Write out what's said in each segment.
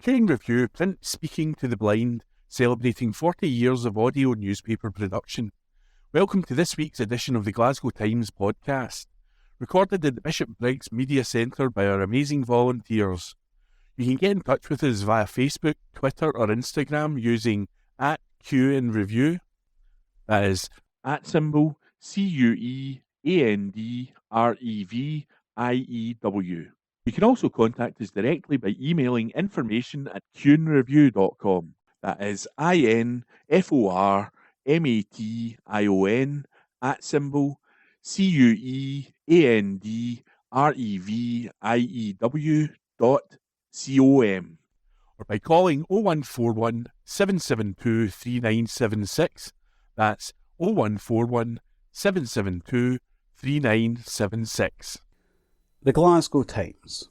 King Review Print Speaking to the Blind, celebrating 40 years of audio newspaper production. Welcome to this week's edition of the Glasgow Times podcast, recorded at the Bishop Briggs Media Centre by our amazing volunteers. You can get in touch with us via Facebook, Twitter or Instagram using @QNReview. That is @CUEANDREVIEW. You can also contact us directly by emailing information@QNreview.com. That is INFORMATION @CUEANDREVIEW.com, or by calling 0141 772 3976. That's 0141 772 3976. The Glasgow Times,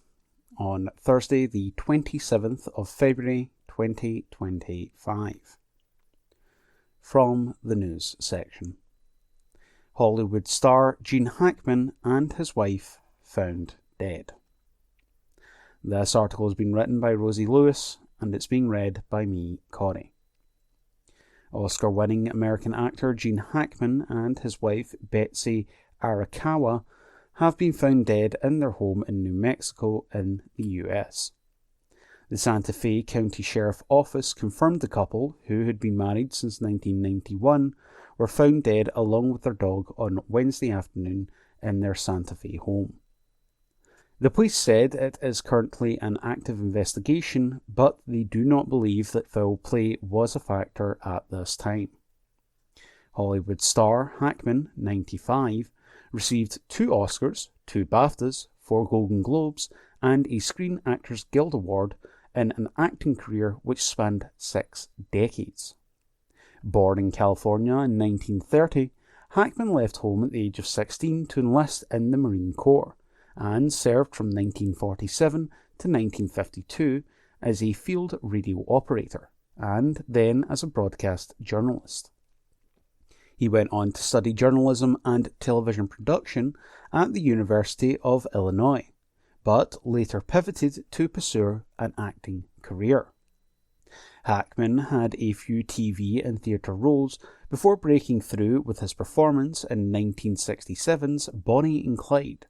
on Thursday the 27th of February 2025. From the news section. Hollywood star Gene Hackman and his wife found dead. This article has been written by Rosie Lewis and it's being read by me, Corey. Oscar-winning American actor Gene Hackman and his wife Betsy Arakawa have been found dead in their home in New Mexico in the US. The Santa Fe County Sheriff Office confirmed the couple, who had been married since 1991, were found dead along with their dog on Wednesday afternoon in their Santa Fe home. The police said it is currently an active investigation, but they do not believe that foul play was a factor at this time. Hollywood star Hackman, 95, received 2 Oscars, 2 BAFTAs, 4 Golden Globes, and a Screen Actors Guild Award in an acting career which spanned 6 decades. Born in California in 1930, Hackman left home at the age of 16 to enlist in the Marine Corps, and served from 1947 to 1952 as a field radio operator, and then as a broadcast journalist. He went on to study journalism and television production at the University of Illinois, but later pivoted to pursue an acting career. Hackman had a few TV and theatre roles before breaking through with his performance in 1967's Bonnie and Clyde,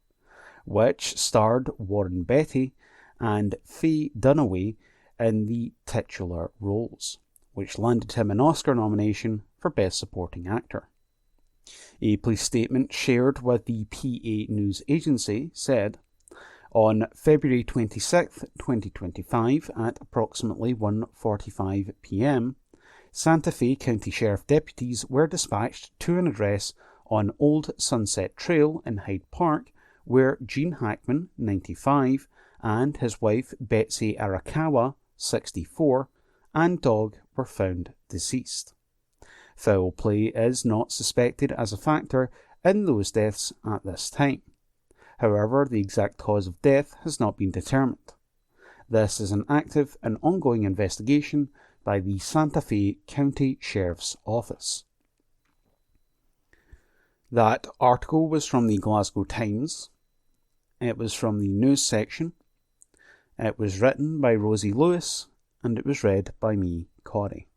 which starred Warren Beatty and Faye Dunaway in the titular roles, which landed him an Oscar nomination for Best Supporting Actor. A police statement shared with the PA News Agency said, on February 26, 2025 at approximately 1:45 p.m, Santa Fe County Sheriff deputies were dispatched to an address on Old Sunset Trail in Hyde Park where Gene Hackman, 95, and his wife Betsy Arakawa, 64, and dog were found deceased. Foul play is not suspected as a factor in those deaths at this time. However, the exact cause of death has not been determined. This is an active and ongoing investigation by the Santa Fe County Sheriff's Office. That article was from the Glasgow Times. It was from the news section. It was written by Rosie Lewis and it was read by me, Corey.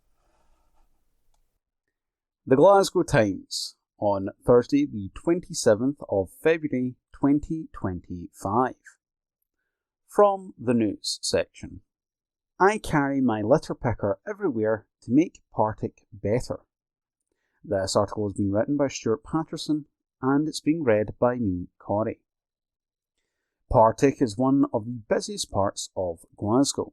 The Glasgow Times, on Thursday the 27th of February 2025. From the news section. I carry my litter picker everywhere to make Partick better. This article has been written by Stuart Patterson and it's being read by me, Corey. Partick is one of the busiest parts of Glasgow.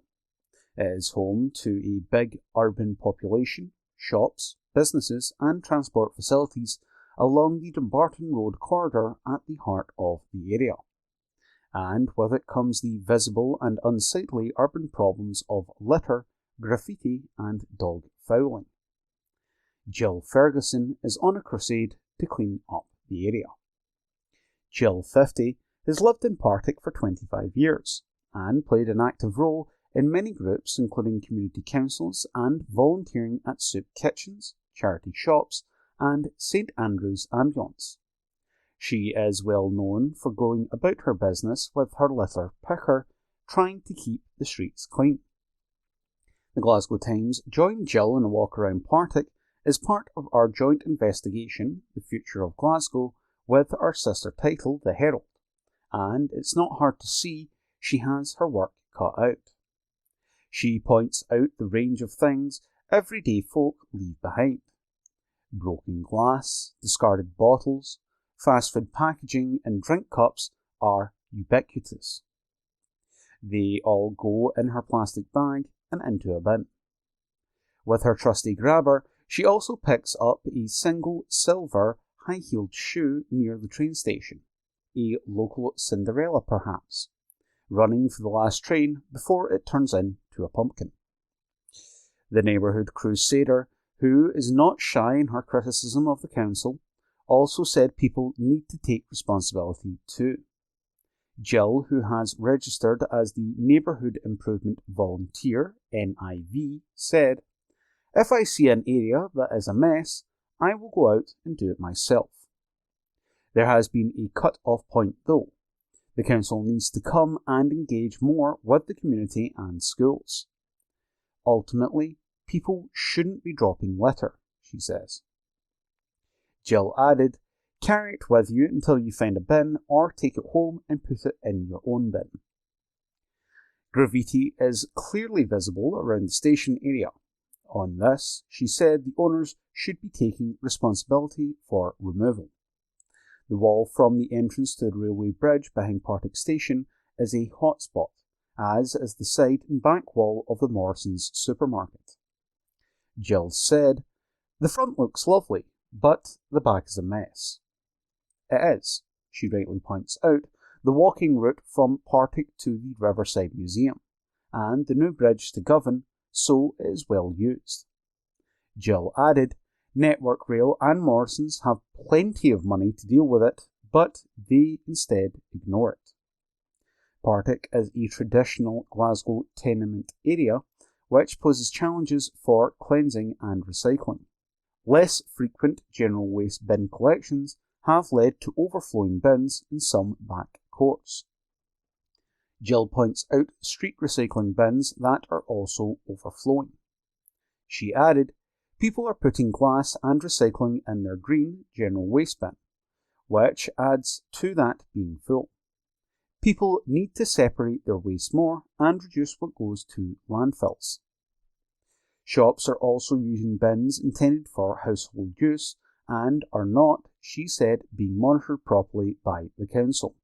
It is home to a big urban population, shops, businesses and transport facilities along the Dumbarton Road corridor at the heart of the area. And with it comes the visible and unsightly urban problems of litter, graffiti and dog fouling. Jill Ferguson is on a crusade to clean up the area. Jill, 50, has lived in Partick for 25 years and played an active role in many groups including community councils and volunteering at soup kitchens, charity shops and St Andrew's Ambulance. She is well known for going about her business with her litter picker, trying to keep the streets clean. The Glasgow Times joined Jill in a walk around Partick as part of our joint investigation, The Future of Glasgow, with our sister title, The Herald, and it's not hard to see she has her work cut out. She points out the range of things everyday folk leave behind. Broken glass, discarded bottles, fast food packaging and drink cups are ubiquitous. They all go in her plastic bag and into a bin. With her trusty grabber, she also picks up a single silver high-heeled shoe near the train station, a local Cinderella perhaps, running for the last train before it turns into a pumpkin. The neighbourhood crusader, who is not shy in her criticism of the council, also said people need to take responsibility too. Jill, who has registered as the Neighbourhood Improvement Volunteer, NIV, said, "If I see an area that is a mess, I will go out and do it myself." There has been a cut-off point though. The council needs to come and engage more with the community and schools. Ultimately, people shouldn't be dropping litter, she says. Jill added, "Carry it with you until you find a bin or take it home and put it in your own bin." Graffiti is clearly visible around the station area. On this, she said the owners should be taking responsibility for removal. The wall from the entrance to the railway bridge behind Partick Station is a hotspot, as is the side and back wall of the Morrison's supermarket. Jill said, "The front looks lovely, but the back is a mess." It is, she rightly points out, the walking route from Partick to the Riverside Museum, and the new bridge to Govan, so it is well used. Jill added, Network Rail and Morrison's have plenty of money to deal with it, but they instead ignore it. Partick is a traditional Glasgow tenement area, which poses challenges for cleansing and recycling. Less frequent general waste bin collections have led to overflowing bins in some back courts. Jill points out street recycling bins that are also overflowing. She added, "People are putting glass and recycling in their green general waste bin, which adds to that being full. People need to separate their waste more and reduce what goes to landfills." Shops are also using bins intended for household use and are not, she said, being monitored properly by the council.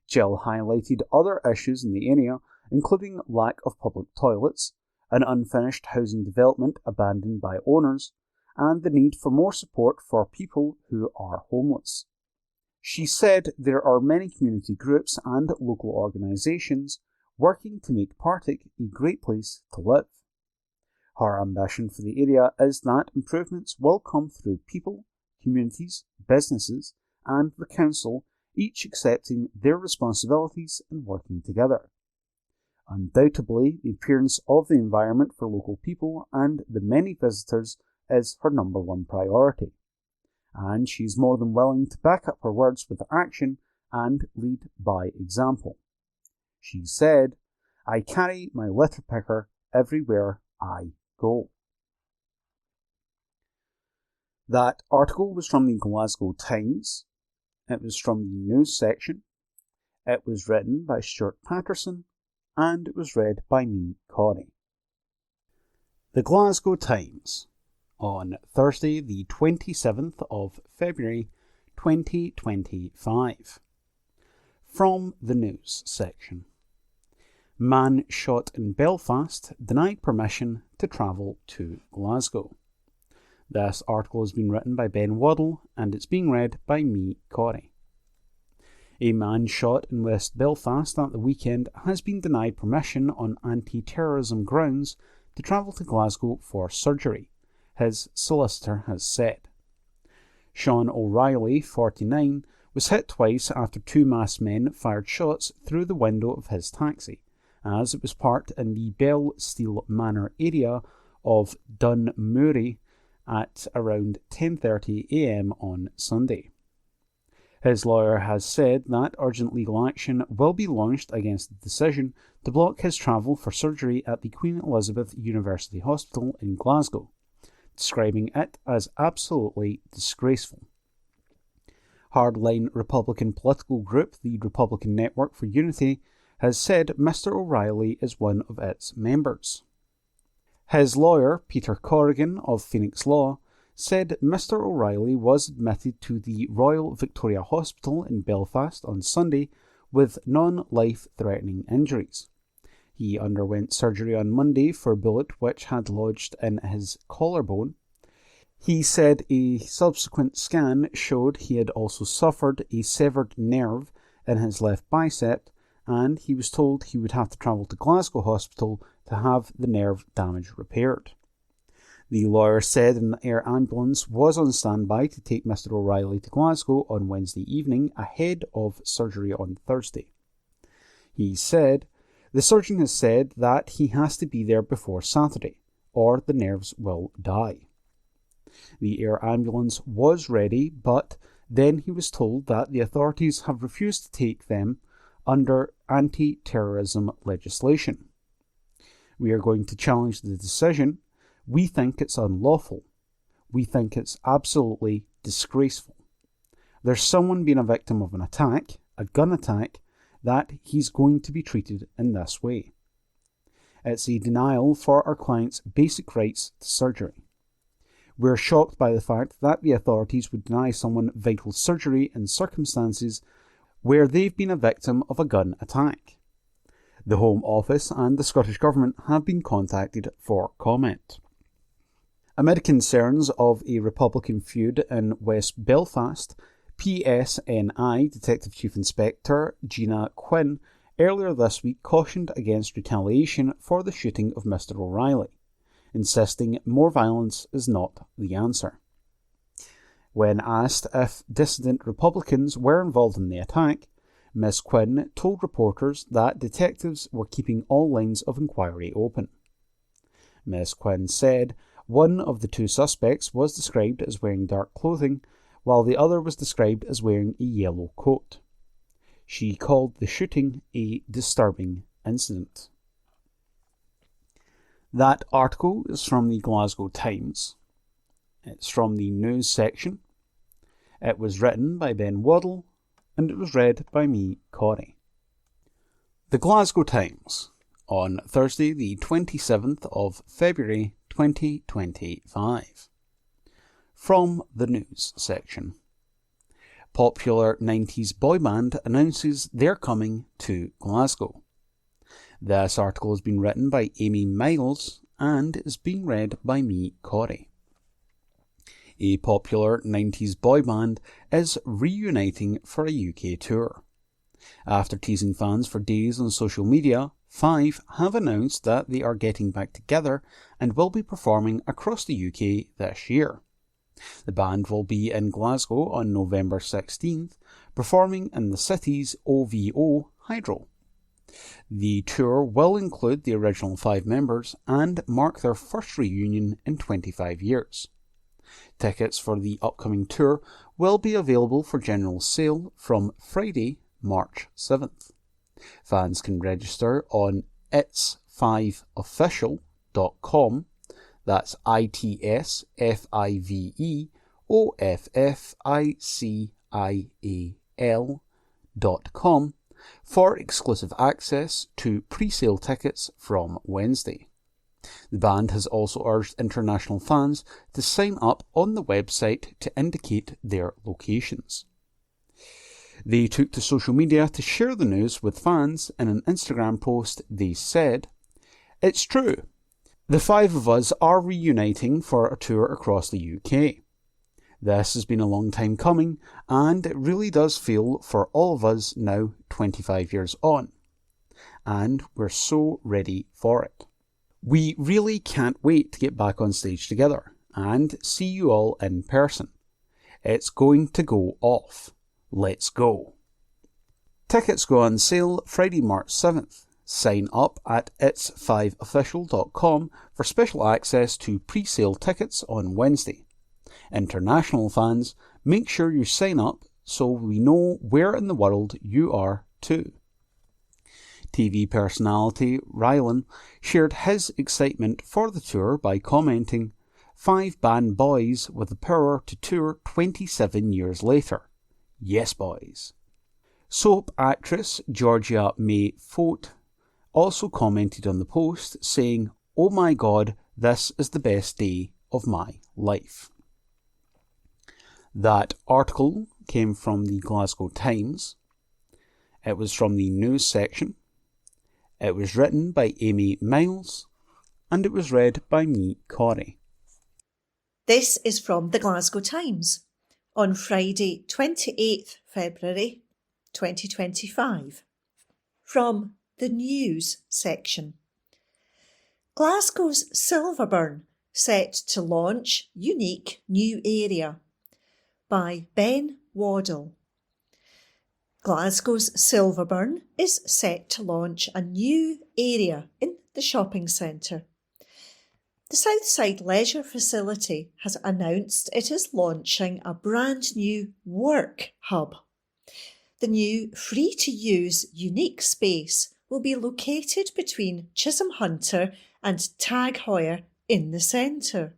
Jill highlighted other issues in the area, including lack of public toilets, an unfinished housing development abandoned by owners, and the need for more support for people who are homeless. She said there are many community groups and local organisations working to make Partick a great place to live. Her ambition for the area is that improvements will come through people, communities, businesses, and the council, each accepting their responsibilities and working together. Undoubtedly, the appearance of the environment for local people and the many visitors is her number one priority, and she's more than willing to back up her words with action and lead by example. She said, "I carry my litter picker everywhere I go." That article was from the Glasgow Times. It was from the news section. It was written by Stuart Patterson, and it was read by me, Connie. The Glasgow Times, on Thursday the 27th of February 2025. From the news section. Man shot in Belfast denied permission to travel to Glasgow. This article has been written by Ben Waddle, and it's being read by me, Corey. A man shot in West Belfast at the weekend has been denied permission on anti-terrorism grounds to travel to Glasgow for surgery, his solicitor has said. Sean O'Reilly, 49, was hit twice after two masked men fired shots through the window of his taxi, as it was parked in the Bellsteel Manor area of Dunmurry at around 10:30 a.m. on Sunday. His lawyer has said that urgent legal action will be launched against the decision to block his travel for surgery at the Queen Elizabeth University Hospital in Glasgow, describing it as absolutely disgraceful. Hardline Republican political group, the Republican Network for Unity, has said Mr. O'Reilly is one of its members. His lawyer, Peter Corrigan of Phoenix Law, said Mr. O'Reilly was admitted to the Royal Victoria Hospital in Belfast on Sunday with non-life-threatening injuries. He underwent surgery on Monday for a bullet which had lodged in his collarbone. He said a subsequent scan showed he had also suffered a severed nerve in his left bicep, and he was told he would have to travel to Glasgow Hospital to have the nerve damage repaired. The lawyer said an air ambulance was on standby to take Mr. O'Reilly to Glasgow on Wednesday evening ahead of surgery on Thursday. He said, "The surgeon has said that he has to be there before Saturday, or the nerves will die." The air ambulance was ready, but then he was told that the authorities have refused to take them under anti-terrorism legislation. "We are going to challenge the decision. We think it's unlawful. We think it's absolutely disgraceful. There's someone being a victim of an attack, a gun attack, that he's going to be treated in this way. It's a denial for our client's basic rights to surgery. We're shocked by the fact that the authorities would deny someone vital surgery in circumstances where they've been a victim of a gun attack." The Home Office and the Scottish Government have been contacted for comment. Amid concerns of a Republican feud in West Belfast, PSNI Detective Chief Inspector Gina Quinn earlier this week cautioned against retaliation for the shooting of Mr. O'Reilly, insisting more violence is not the answer. When asked if dissident Republicans were involved in the attack, Ms. Quinn told reporters that detectives were keeping all lines of inquiry open. Ms. Quinn said one of the two suspects was described as wearing dark clothing, while the other was described as wearing a yellow coat. She called the shooting a disturbing incident. That article is from the Glasgow Times. It's from the news section. It was written by Ben Waddle, and it was read by me, Corey. The Glasgow Times, on Thursday the 27th of February 2025. From the news section. Popular 90s boy band announces they're coming to Glasgow. This article has been written by Amy Miles and is being read by me, Corey. A popular 90s boy band is reuniting for a UK tour. After teasing fans for days on social media, Five have announced that they are getting back together and will be performing across the UK this year. The band will be in Glasgow on November 16th, performing in the city's OVO Hydro. The tour will include the original 5 members and mark their first reunion in 25 years. Tickets for the upcoming tour will be available for general sale from Friday, March 7th. Fans can register on itsfiveofficial.com, that's itsfiveofficial.com, for exclusive access to pre-sale tickets from Wednesday. The band has also urged international fans to sign up on the website to indicate their locations. They took to social media to share the news with fans. In an Instagram post, they said, "It's true. The 5 of us are reuniting for a tour across the UK. This has been a long time coming, and it really does feel for all of us now 25 years on. And we're so ready for it. We really can't wait to get back on stage together and see you all in person. It's going to go off. Let's go." Tickets go on sale Friday, March 7th. Sign up at itsfiveofficial.com for special access to pre-sale tickets on Wednesday. International fans, make sure you sign up so we know where in the world you are too. TV personality Rylan shared his excitement for the tour by commenting, "5 band boys with the power to tour 27 years later. Yes, boys." Soap actress Georgia May Fote also commented on the post, saying, "Oh my God, this is the best day of my life." That article came from the Glasgow Times. It was from the news section. It was written by Amy Miles, and it was read by me, Corey. This is from the Glasgow Times on Friday, 28th February 2025. From the news section. Glasgow's Silverburn set to launch unique new area by Ben Waddell. Glasgow's Silverburn is set to launch a new area in the shopping centre. The Southside Leisure Facility has announced it is launching a brand new work hub. The new free-to-use unique space will be located between Chisholm Hunter and Tag Heuer in the centre.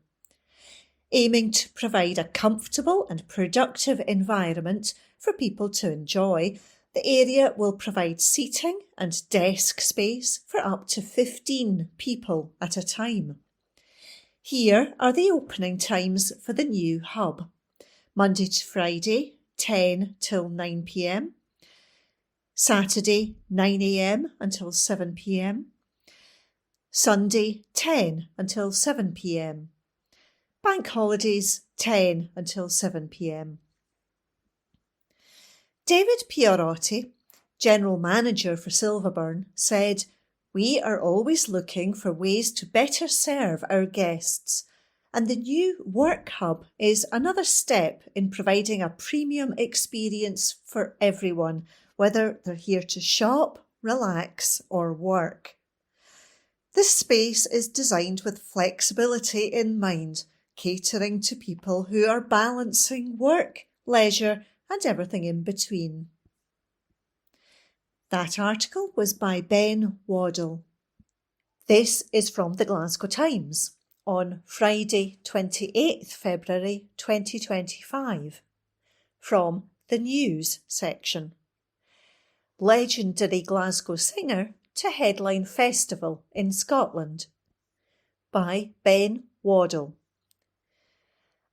Aiming to provide a comfortable and productive environment for people to enjoy, the area will provide seating and desk space for up to 15 people at a time. Here are the opening times for the new hub. Monday to Friday, 10 till 9 p.m. Saturday, 9 a.m. until 7 p.m. Sunday, 10 until 7 p.m. Bank holidays, 10 until 7 p.m. David Piorotti, General Manager for Silverburn, said, "We are always looking for ways to better serve our guests, and the new work hub is another step in providing a premium experience for everyone, whether they're here to shop, relax or work. This space is designed with flexibility in mind, catering to people who are balancing work, leisure and everything in between." That article was by Ben Waddell. This is from the Glasgow Times on Friday, 28th February 2025. From the news section. Legendary Glasgow singer to headline festival in Scotland. By Ben Waddell.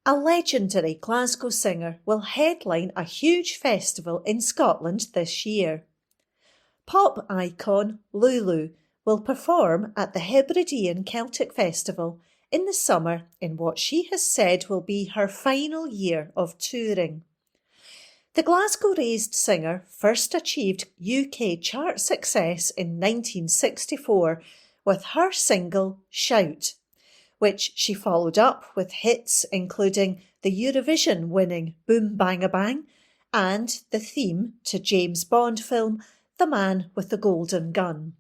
A legendary Glasgow singer will headline a huge festival in Scotland this year. Pop icon Lulu will perform at the Hebridean Celtic Festival in the summer in what she has said will be her final year of touring. The Glasgow-raised singer first achieved UK chart success in 1964 with her single Shout, which she followed up with hits including the Eurovision-winning Boom Bang a Bang and the theme to James Bond film The Man with the Golden Gun.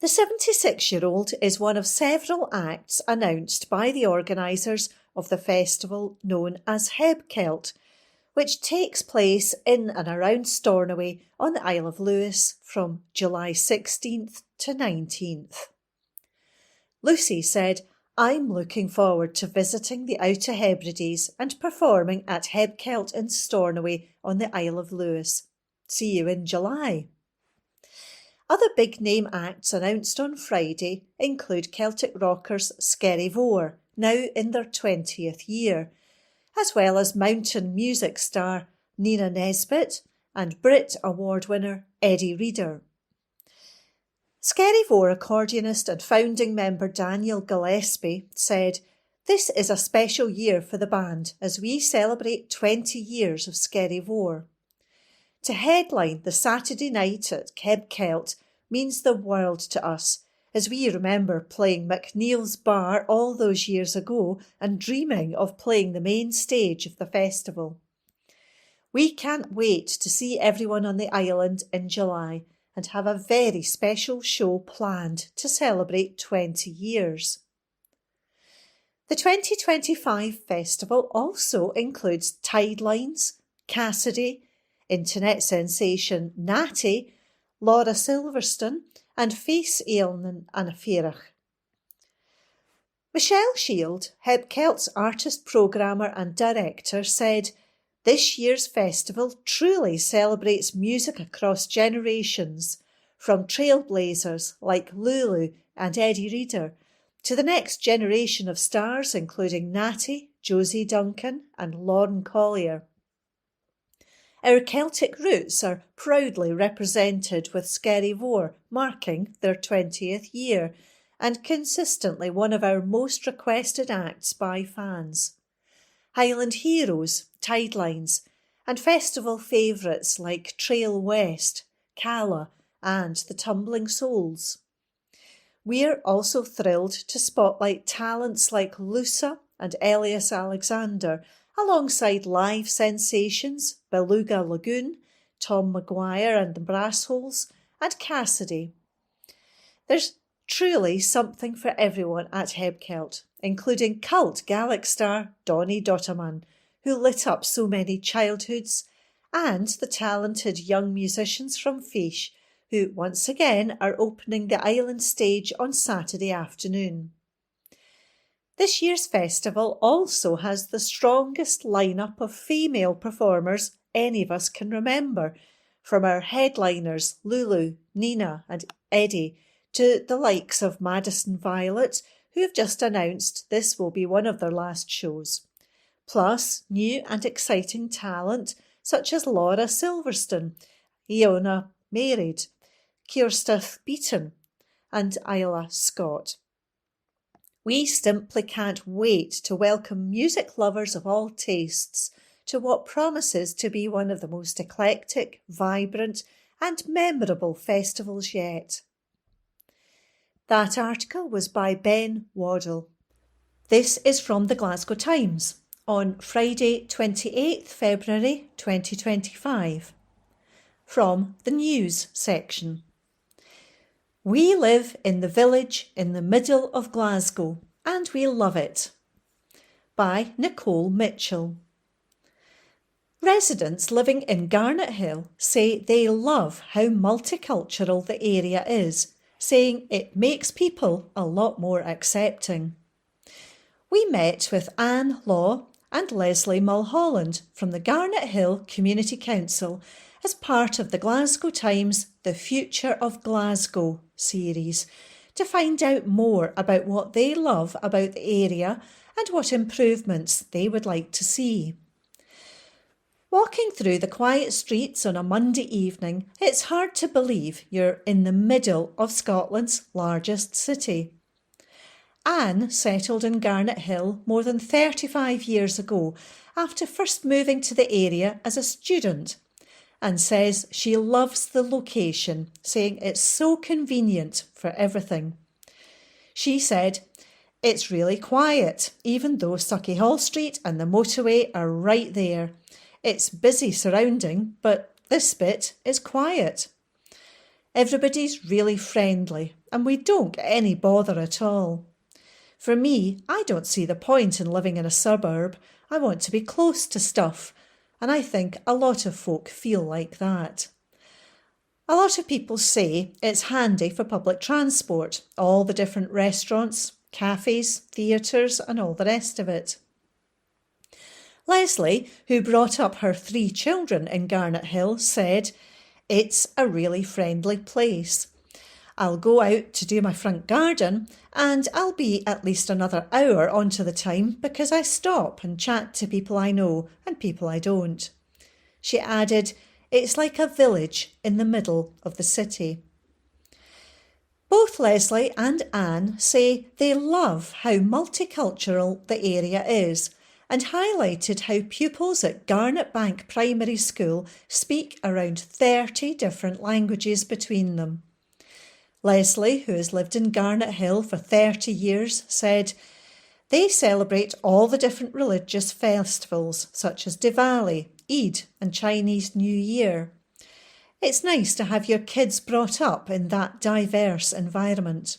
The 76-year-old is one of several acts announced by the organisers of the festival known as Hebcelt, which takes place in and around Stornoway on the Isle of Lewis from July 16th to 19th. Lucy said, "I'm looking forward to visiting the Outer Hebrides and performing at Hebcelt in Stornoway on the Isle of Lewis. See you in July." Other big-name acts announced on Friday include Celtic rockers Skerry Vore, now in their 20th year, as well as mountain music star Nina Nesbitt and Brit Award winner Eddie Reader. Skerry Vore accordionist and founding member Daniel Gillespie said, "This is a special year for the band as we celebrate 20 years of Skerry Vore. To headline the Saturday night at Hebcelt means the world to us, as we remember playing McNeil's Bar all those years ago and dreaming of playing the main stage of the festival. We can't wait to see everyone on the island in July and have a very special show planned to celebrate 20 years. The 2025 festival also includes Tidelines, Cassidy, internet sensation Natty, Laura Silverstone and Face Éilinn an Féireach. Michelle Shield, Heb Celt's artist, programmer and director, said, "This year's festival truly celebrates music across generations, from trailblazers like Lulu and Eddie Reader to the next generation of stars including Natty, Josie Duncan and Lauren Collier. Our Celtic roots are proudly represented with Skerryvore marking their 20th year and consistently one of our most requested acts by fans. Highland Heroes, Tidelines and festival favourites like Trail West, Cala and the Tumbling Souls. We're also thrilled to spotlight talents like Lusa and Elias Alexander, alongside live sensations Beluga Lagoon, Tom Maguire and the Brassholes, and Cassidy. There's truly something for everyone at Heb Celt, including cult Gaelic star Donny Dottaman, who lit up so many childhoods, and the talented young musicians from Fish, who once again are opening the island stage on Saturday afternoon. This year's festival also has the strongest lineup of female performers any of us can remember, from our headliners Lulu, Nina and Eddie to the likes of Madison Violet, who have just announced this will be one of their last shows, plus new and exciting talent such as Laura Silverstone, Iona Marid, Kirstith Beaton and Isla Scott. We simply can't wait to welcome music lovers of all tastes to what promises to be one of the most eclectic, vibrant and memorable festivals yet. That article was by Ben Waddell. This is from the Glasgow Times on Friday 28th February 2025. From the news section. We live in the village in the middle of Glasgow and we love it. By Nicole Mitchell. Residents living in Garnet Hill say they love how multicultural the area is, saying it makes people a lot more accepting. We met with Anne Law and Leslie Mulholland from the Garnet Hill Community Council as part of the Glasgow Times The Future of Glasgow series to find out more about what they love about the area and what improvements they would like to see. Walking through the quiet streets on a Monday evening, it's hard to believe you're in the middle of Scotland's largest city. Anne settled in Garnet Hill more than 35 years ago after first moving to the area as a student, and says she loves the location, saying it's so convenient for everything. She said, "It's really quiet, even though Suckyhall Street and the motorway are right there. It's busy surrounding, but this bit is quiet. Everybody's really friendly, and we don't get any bother at all. For me, I don't see the point in living in a suburb. I want to be close to stuff. And I think a lot of folk feel like that. A lot of people say it's handy for public transport, all the different restaurants, cafes, theatres and all the rest of it." Leslie, who brought up her 3 children in Garnet Hill, said, "It's a really friendly place. I'll go out to do my front garden and I'll be at least another hour onto the time because I stop and chat to people I know and people I don't." She added, "It's like a village in the middle of the city." Both Leslie and Anne say they love how multicultural the area is and highlighted how pupils at Garnet Bank Primary School speak around 30 different languages between them. Leslie, who has lived in Garnet Hill for 30 years, said, "They celebrate all the different religious festivals such as Diwali, Eid and Chinese New Year. It's nice to have your kids brought up in that diverse environment.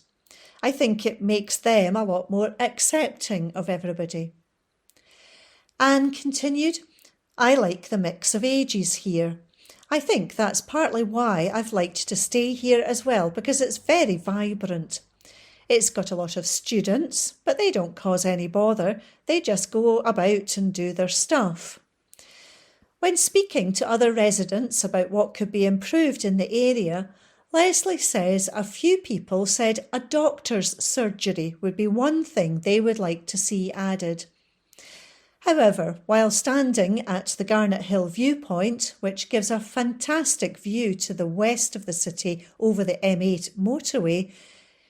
I think it makes them a lot more accepting of everybody." Anne continued, "I like the mix of ages here. I think that's partly why I've liked to stay here as well, because it's very vibrant. It's got a lot of students, but they don't cause any bother. They just go about and do their stuff. When speaking to other residents about what could be improved in the area, Leslie says a few people said a doctor's surgery would be one thing they would like to see added. However, while standing at the Garnet Hill viewpoint, which gives a fantastic view to the west of the city over the M8 motorway,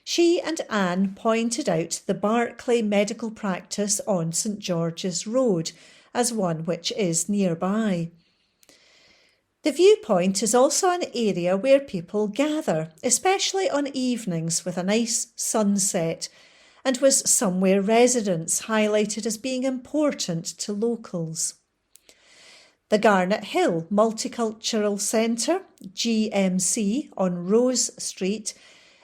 she and Anne pointed out the Barclay Medical Practice on St George's Road as one which is nearby. The viewpoint is also an area where people gather, especially on evenings with a nice sunset, and was somewhere residents highlighted as being important to locals. The Garnet Hill Multicultural Centre, GMC, on Rose Street,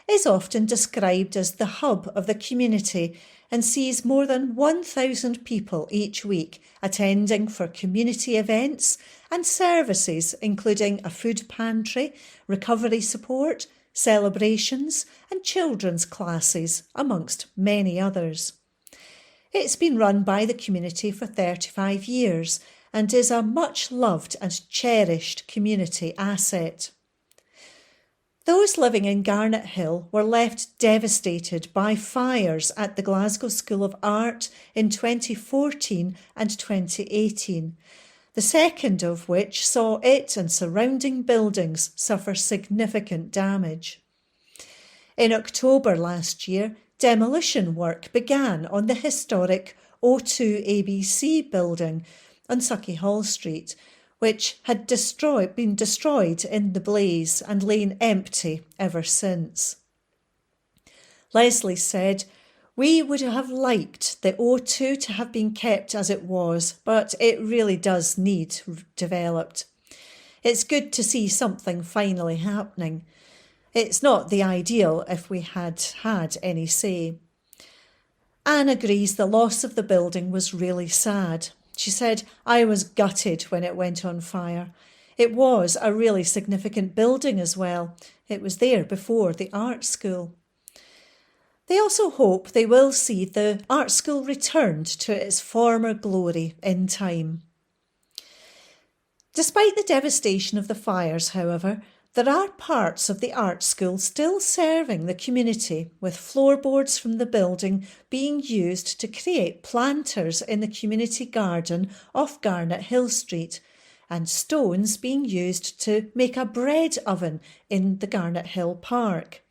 is often described as the hub of the community and sees more than 1,000 people each week attending for community events and services including a food pantry, recovery support, celebrations and children's classes, amongst many others. It's been run by the community for 35 years and is a much loved and cherished community asset. Those living in Garnet Hill were left devastated by fires at the Glasgow School of Art in 2014 and 2018, the second of which saw it and surrounding buildings suffer significant damage. In October last year, demolition work began on the historic O2 ABC building on Suckyhall Street, which had been destroyed in the blaze and lain empty ever since. Leslie said, "We would have liked the O2 to have been kept as it was, but it really does need developed. It's good to see something finally happening. It's not the ideal if we had had any say." Anne agrees the loss of the building was really sad. She said, "I was gutted when it went on fire. It was a really significant building as well. It was there before the art school." They also hope they will see the art school returned to its former glory in time. Despite the devastation of the fires, however, there are parts of the art school still serving the community, with floorboards from the building being used to create planters in the community garden off Garnet Hill Street, and stones being used to make a bread oven in the Garnet Hill Park.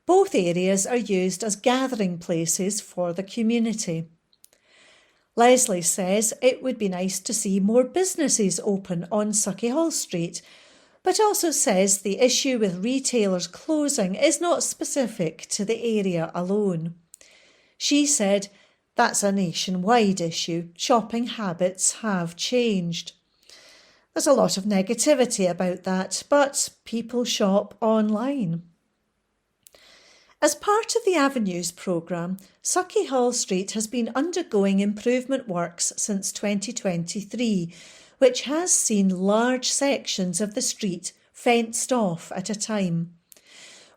Both areas are used as gathering places for the community. Leslie says it would be nice to see more businesses open on Suckyhall Street, but also says the issue with retailers closing is not specific to the area alone. She said, "That's a nationwide issue. Shopping habits have changed. There's a lot of negativity about that, but people shop online." As part of the Avenues programme, Suckyhall Street has been undergoing improvement works since 2023, which has seen large sections of the street fenced off at a time.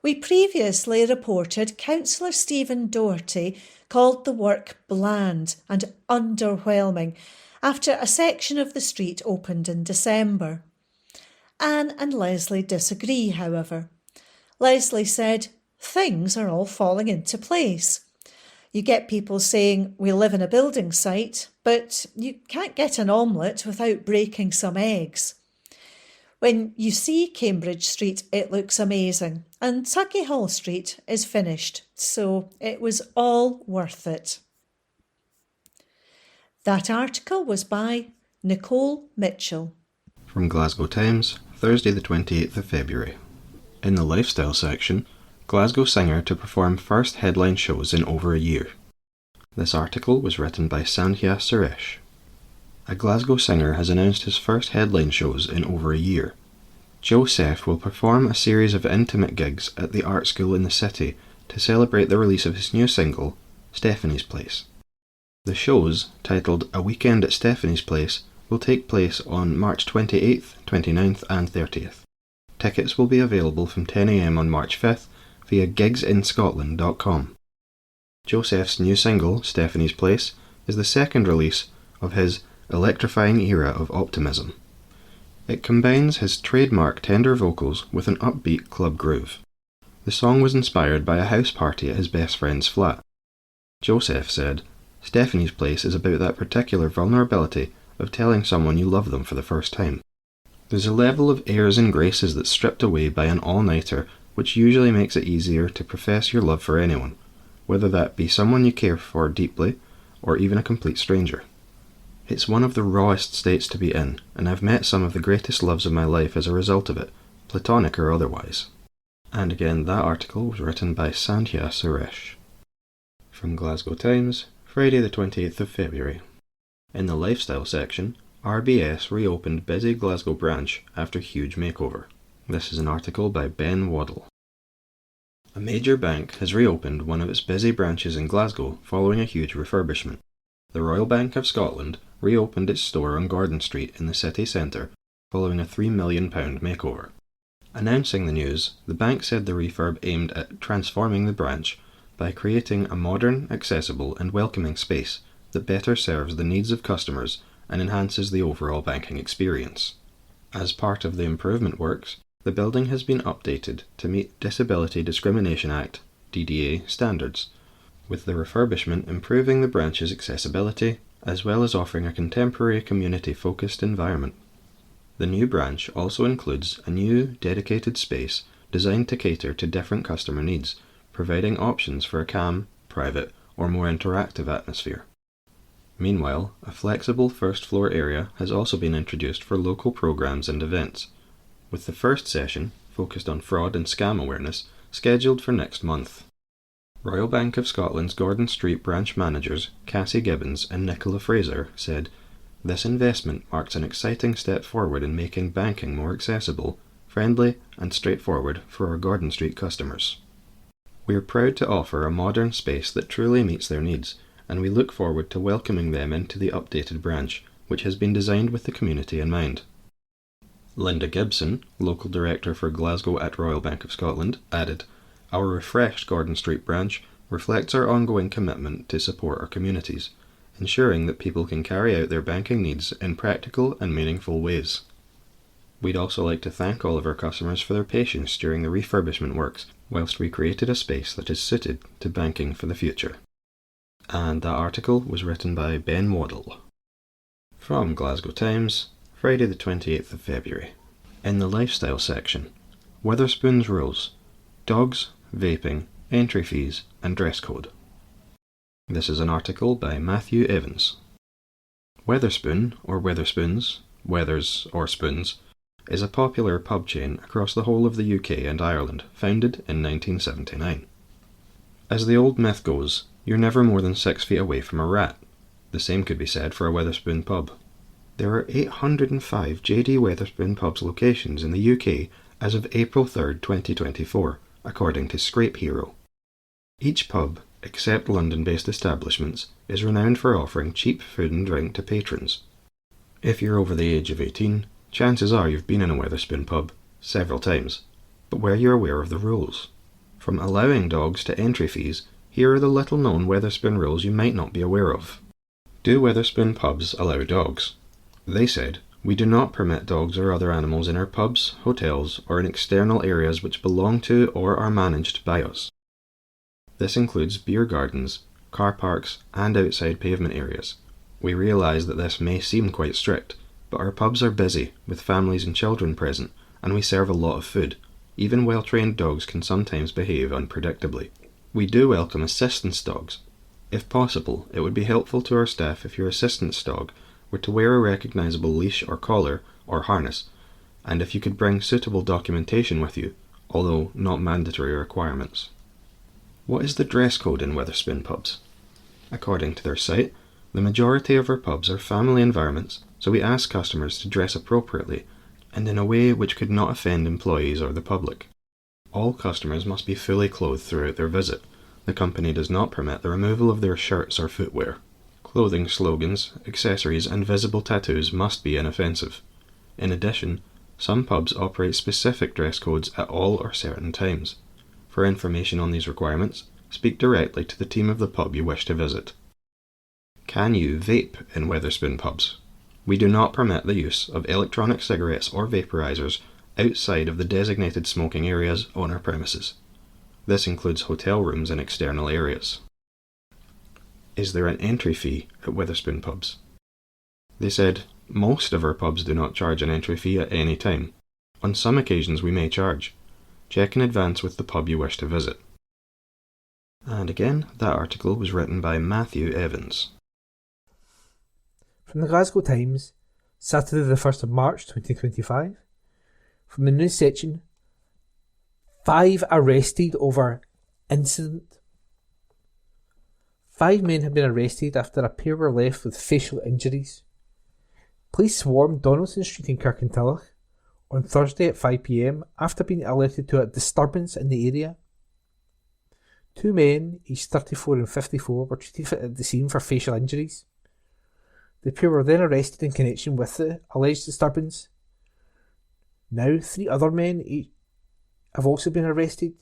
We previously reported Councillor Stephen Doherty called the work bland and underwhelming after a section of the street opened in December. Anne and Leslie disagree, however. Leslie said, "Things are all falling into place. You get people saying, 'We live in a building site,' but you can't get an omelette without breaking some eggs. When you see Cambridge Street, it looks amazing, and Suckyhall Street is finished, so it was all worth it." That article was by Nicole Mitchell. From Glasgow Times, Thursday the 28th of February. In the lifestyle section, Glasgow singer to perform first headline shows in over a year. This article was written by Sandhya Suresh. A Glasgow singer has announced his first headline shows in over a year. Joseph will perform a series of intimate gigs at the art school in the city to celebrate the release of his new single, Stephanie's Place. The shows, titled A Weekend at Stephanie's Place, will take place on March 28th, 29th and 30th. Tickets will be available from 10 a.m. on March 5th via gigsinscotland.com. Joseph's new single, Stephanie's Place, is the second release of his electrifying era of optimism. It combines his trademark tender vocals with an upbeat club groove. The song was inspired by a house party at his best friend's flat. Joseph said, "Stephanie's Place is about that particular vulnerability of telling someone you love them for the first time. There's a level of airs and graces that's stripped away by an all-nighter which usually makes it easier to profess your love for anyone, whether that be someone you care for deeply or even a complete stranger. It's one of the rawest states to be in, and I've met some of the greatest loves of my life as a result of it, platonic or otherwise." And again, that article was written by Sandhya Suresh. From Glasgow Times, Friday the 28th of February. In the lifestyle section, RBS reopened busy Glasgow branch after huge makeover. This is an article by Ben Waddle. A major bank has reopened one of its busy branches in Glasgow following a huge refurbishment. The Royal Bank of Scotland reopened its store on Gordon Street in the city centre following a £3 million makeover. Announcing the news, the bank said the refurb aimed at transforming the branch by creating a modern, accessible and welcoming space that better serves the needs of customers and enhances the overall banking experience. As part of the improvement works, the building has been updated to meet Disability Discrimination Act (DDA) standards, with the refurbishment improving the branch's accessibility as well as offering a contemporary community-focused environment. The new branch also includes a new dedicated space designed to cater to different customer needs, providing options for a calm, private or more interactive atmosphere. Meanwhile, a flexible first floor area has also been introduced for local programs and events, with the first session, focused on fraud and scam awareness, scheduled for next month. Royal Bank of Scotland's Gordon Street branch managers Cassie Gibbons and Nicola Fraser said, "This investment marks an exciting step forward in making banking more accessible, friendly and straightforward for our Gordon Street customers. We are proud to offer a modern space that truly meets their needs, and we look forward to welcoming them into the updated branch, which has been designed with the community in mind." Linda Gibson, local director for Glasgow at Royal Bank of Scotland, added, "Our refreshed Gordon Street branch reflects our ongoing commitment to support our communities, ensuring that people can carry out their banking needs in practical and meaningful ways. We'd also like to thank all of our customers for their patience during the refurbishment works, whilst we created a space that is suited to banking for the future." And that article was written by Ben Waddle. From Glasgow Times, Friday the 28th of February. In the lifestyle section, Wetherspoon's rules: dogs, vaping, entry fees and dress code. This is an article by Matthew Evans. Wetherspoon, or Wetherspoons, Weathers or Spoons, is a popular pub chain across the whole of the UK and Ireland, founded in 1979. As the old myth goes, you're never more than 6 feet away from a rat. The same could be said for a Wetherspoon pub. There are 805 JD Wetherspoon pubs locations in the UK as of April 3, 2024, according to Scrape Hero. Each pub, except London-based establishments, is renowned for offering cheap food and drink to patrons. If you're over the age of 18, chances are you've been in a Wetherspoon pub several times, but were you aware of the rules? From allowing dogs to entry fees, here are the little-known Wetherspoon rules you might not be aware of. Do Wetherspoon pubs allow dogs? They said, "We do not permit dogs or other animals in our pubs, hotels, or in external areas which belong to or are managed by us. This includes beer gardens, car parks, and outside pavement areas. We realise that this may seem quite strict, but our pubs are busy, with families and children present, and we serve a lot of food. Even well-trained dogs can sometimes behave unpredictably. We do welcome assistance dogs. If possible, it would be helpful to our staff if your assistance dog were to wear a recognisable leash or collar or harness, and if you could bring suitable documentation with you, although not mandatory requirements." What is the dress code in Wetherspoon pubs? According to their site, the majority of our pubs are family environments, so we ask customers to dress appropriately and in a way which could not offend employees or the public. All customers must be fully clothed throughout their visit. The company does not permit the removal of their shirts or footwear. Clothing slogans, accessories, and visible tattoos must be inoffensive. In addition, some pubs operate specific dress codes at all or certain times. For information on these requirements, speak directly to the team of the pub you wish to visit. Can you vape in Wetherspoon pubs? We do not permit the use of electronic cigarettes or vaporizers outside of the designated smoking areas on our premises. This includes hotel rooms and external areas. Is there an entry fee at Wetherspoon pubs? They said, most of our pubs do not charge an entry fee at any time. On some occasions we may charge. Check in advance with the pub you wish to visit. And again, that article was written by Matthew Evans. From the Glasgow Times, Saturday the 1st of March 2025. From the news section, 5 arrested over incident. 5 men have been arrested after a pair were left with facial injuries. Police swarmed Donaldson Street in Kirkintilloch on Thursday at 5 p.m. after being alerted to a disturbance in the area. 2 men, aged 34 and 54, were treated at the scene for facial injuries. The pair were then arrested in connection with the alleged disturbance. Now 3 other men have also been arrested,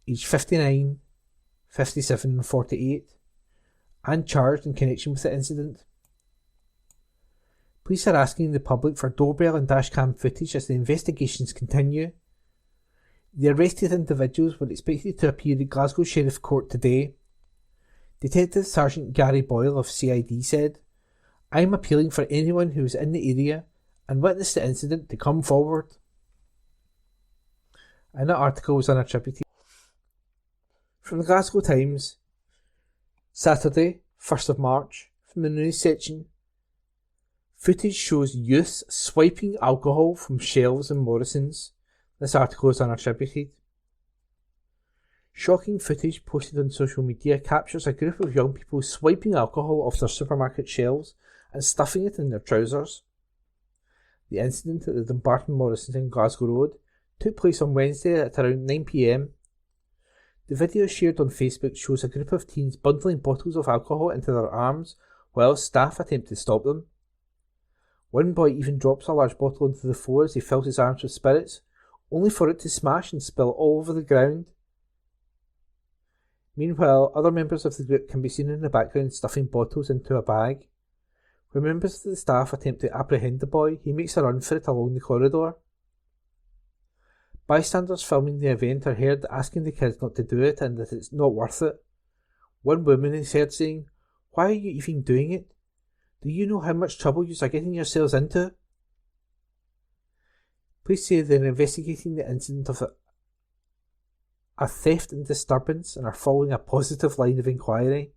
aged 59, 57 and 48, and charged in connection with the incident. Police are asking the public for doorbell and dashcam footage as the investigations continue. The arrested individuals were expected to appear at Glasgow Sheriff Court today. Detective Sergeant Gary Boyle of CID said, "I am appealing for anyone who was in the area and witnessed the incident to come forward." And that article was unattributed. From the Glasgow Times, Saturday, 1st of March, from the news section, footage shows youths swiping alcohol from shelves in Morrison's. This article is unattributed. Shocking footage posted on social media captures a group of young people swiping alcohol off their supermarket shelves and stuffing it in their trousers. The incident at the Dumbarton Morrison's in Glasgow Road took place on Wednesday at around 9 p.m. The video shared on Facebook shows a group of teens bundling bottles of alcohol into their arms while staff attempt to stop them. One boy even drops a large bottle onto the floor as he fills his arms with spirits, only for it to smash and spill all over the ground. Meanwhile, other members of the group can be seen in the background stuffing bottles into a bag. When members of the staff attempt to apprehend the boy, he makes a run for it along the corridor. Bystanders filming the event are heard asking the kids not to do it and that it's not worth it. One woman is heard saying, "Why are you even doing it? Do you know how much trouble you are getting yourselves into?" Police say they're investigating the incident of a theft and disturbance and are following a positive line of inquiry.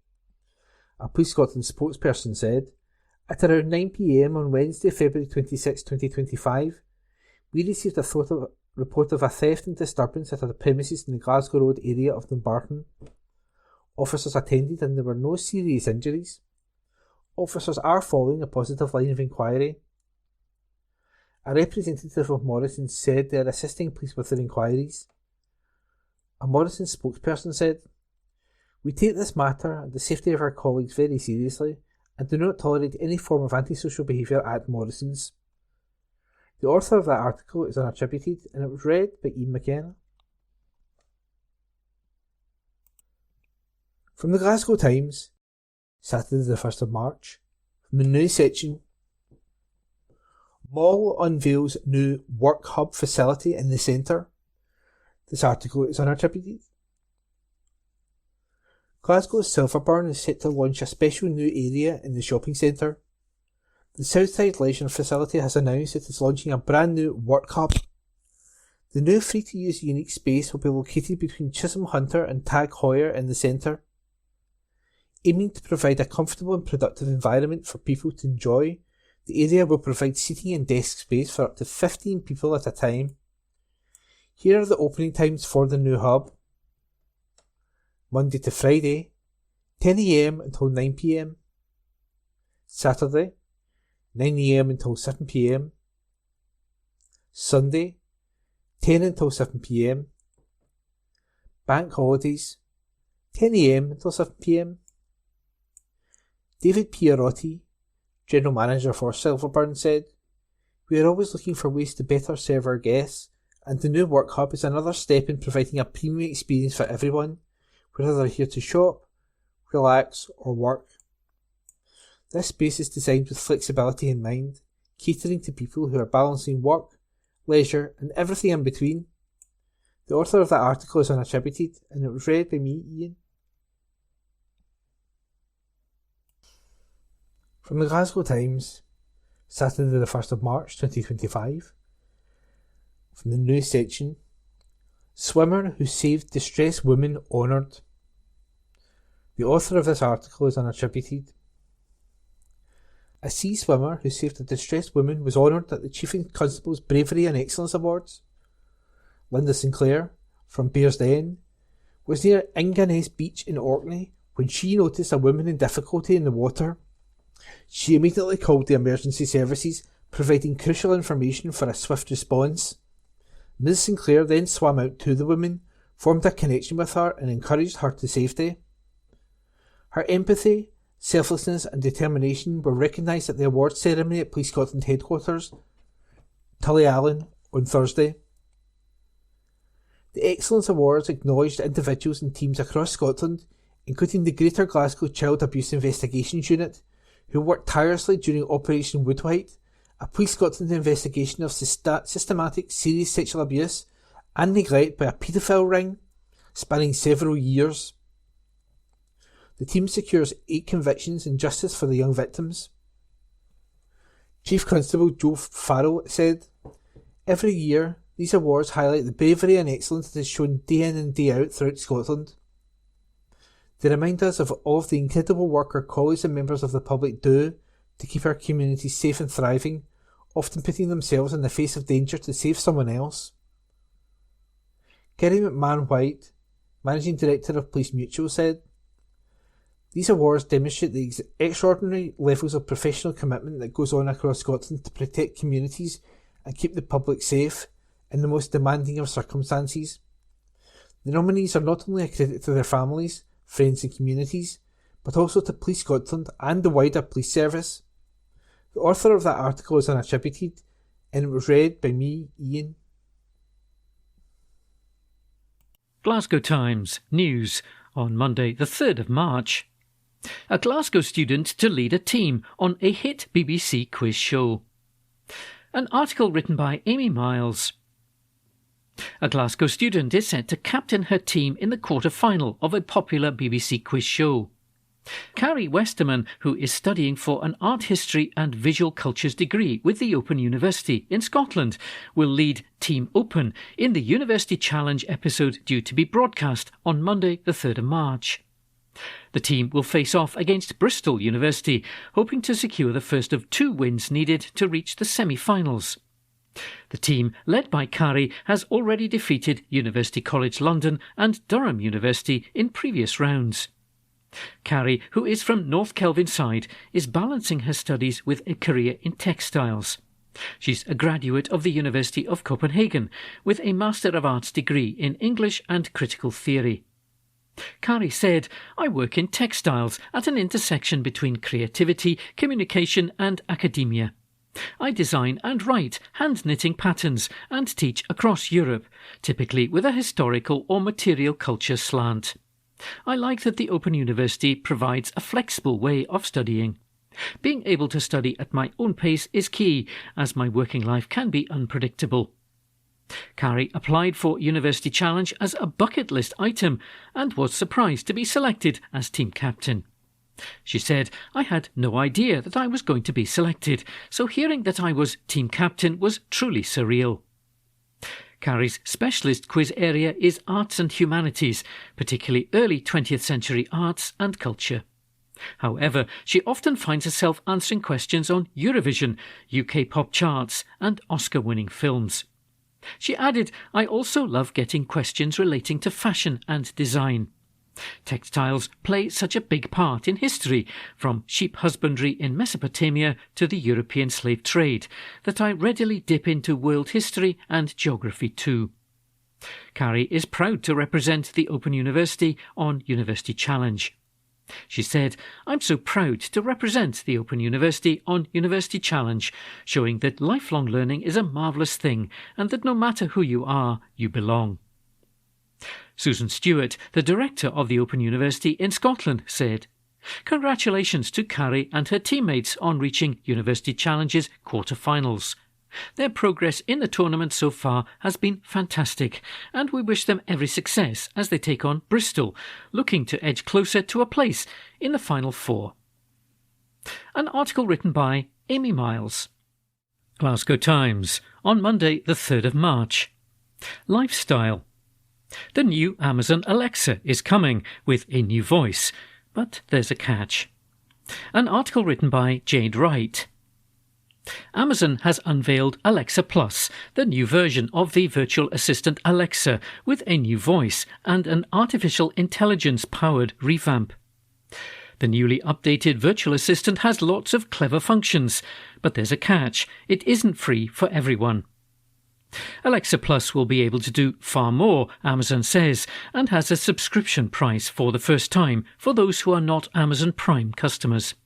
A Police Scotland spokesperson said, "At around 9 p.m. on Wednesday, February 26, 2025, we received a report of a theft and disturbance at a premises in the Glasgow Road area of Dumbarton. Officers attended and there were no serious injuries. Officers are following a positive line of inquiry." A representative of Morrison said they are assisting police with their inquiries. A Morrison spokesperson said, "We take this matter and the safety of our colleagues very seriously and do not tolerate any form of antisocial behaviour at Morrison's." The author of that article is unattributed and it was read by Ian McKenna. From the Glasgow Times, Saturday the 1st of March, from the news section, Mall unveils new work hub facility in the centre. This article is unattributed. Glasgow's Silverburn is set to launch a special new area in the shopping centre. The Southside Leisure Facility has announced it is launching a brand new work hub. The new free-to-use unique space will be located between Chisholm Hunter and Tag Heuer in the centre. Aiming to provide a comfortable and productive environment for people to enjoy, the area will provide seating and desk space for up to 15 people at a time. Here are the opening times for the new hub. Monday to Friday, 10 a.m. until 9 p.m. Saturday, 9 a.m. until 7 p.m. Sunday, 10 until 7 p.m. Bank holidays, 10 a.m. until 7 p.m. David Pierotti, General Manager for Silverburn, said, "We are always looking for ways to better serve our guests, and the new work hub is another step in providing a premium experience for everyone, whether they're here to shop, relax or work. This space is designed with flexibility in mind, catering to people who are balancing work, leisure and everything in between." The author of that article is unattributed, and it was read by me, Ian. From the Glasgow Times, Saturday the 1st of March 2025. From the news section, swimmer who saved distressed woman honoured. The author of this article is unattributed. A sea swimmer who saved a distressed woman was honoured at the Chief Constable's Bravery and Excellence Awards. Linda Sinclair, from Bearsden, was near Inverness Beach in Orkney when she noticed a woman in difficulty in the water. She immediately called the emergency services, providing crucial information for a swift response. Ms. Sinclair then swam out to the woman, formed a connection with her and encouraged her to safety. Her empathy, selflessness and determination were recognised at the awards ceremony at Police Scotland headquarters, Tullyallen, on Thursday. The Excellence Awards acknowledged individuals and teams across Scotland, including the Greater Glasgow Child Abuse Investigations Unit, who worked tirelessly during Operation Woodwhite, a Police Scotland investigation of systematic serious sexual abuse and neglect by a paedophile ring, spanning several years. The team secures 8 convictions and justice for the young victims. Chief Constable Joe Farrell said, "Every year, these awards highlight the bravery and excellence that is shown day in and day out throughout Scotland. They remind us of all of the incredible work our colleagues and members of the public do to keep our communities safe and thriving, often putting themselves in the face of danger to save someone else." Kerry McMahon-White, Managing Director of Police Mutual, said, "These awards demonstrate the extraordinary levels of professional commitment that goes on across Scotland to protect communities and keep the public safe in the most demanding of circumstances. The nominees are not only a credit to their families, friends and communities, but also to Police Scotland and the wider police service." The author of that article is unattributed, and it was read by me, Ian. Glasgow Times News on Monday the 3rd of March. A Glasgow student to lead a team on a hit BBC quiz show. An article written by Amy Miles. A Glasgow student is set to captain her team in the quarter-final of a popular BBC quiz show. Carrie Westerman, who is studying for an art history and visual cultures degree with the Open University in Scotland, will lead Team Open in the University Challenge episode due to be broadcast on Monday the 3rd of March. The team will face off against Bristol University, hoping to secure the first of 2 wins needed to reach the semi-finals. The team, led by Carrie, has already defeated University College London and Durham University in previous rounds. Carrie, who is from North Kelvinside, is balancing her studies with a career in textiles. She's a graduate of the University of Copenhagen with a Master of Arts degree in English and Critical Theory. Carrie said, "I work in textiles at an intersection between creativity, communication and academia. I design and write hand-knitting patterns and teach across Europe, typically with a historical or material culture slant. I like that the Open University provides a flexible way of studying. Being able to study at my own pace is key, as my working life can be unpredictable." Carrie applied for University Challenge as a bucket list item and was surprised to be selected as team captain. She said, "I had no idea that I was going to be selected, so hearing that I was team captain was truly surreal." Carrie's specialist quiz area is arts and humanities, particularly early 20th century arts and culture. However, she often finds herself answering questions on Eurovision, UK pop charts and Oscar-winning films. She added, "I also love getting questions relating to fashion and design. Textiles play such a big part in history, from sheep husbandry in Mesopotamia to the European slave trade, that I readily dip into world history and geography too." Carrie is proud to represent the Open University on University Challenge. She said, "I'm so proud to represent the Open University on University Challenge, showing that lifelong learning is a marvellous thing and that no matter who you are, you belong." Susan Stewart, the director of the Open University in Scotland, said, "Congratulations to Carrie and her teammates on reaching University Challenge's quarter-finals. Their progress in the tournament so far has been fantastic, and we wish them every success as they take on Bristol, looking to edge closer to a place in the Final Four." An article written by Amy Miles. Glasgow Times, on Monday the 3rd of March. Lifestyle. The new Amazon Alexa is coming with a new voice, but there's a catch. An article written by Jade Wright. Amazon has unveiled Alexa Plus, the new version of the virtual assistant Alexa, with a new voice and an artificial intelligence-powered revamp. The newly updated virtual assistant has lots of clever functions, but there's a catch. It isn't free for everyone. Alexa Plus will be able to do far more, Amazon says, and has a subscription price for the first time for those who are not Amazon Prime customers.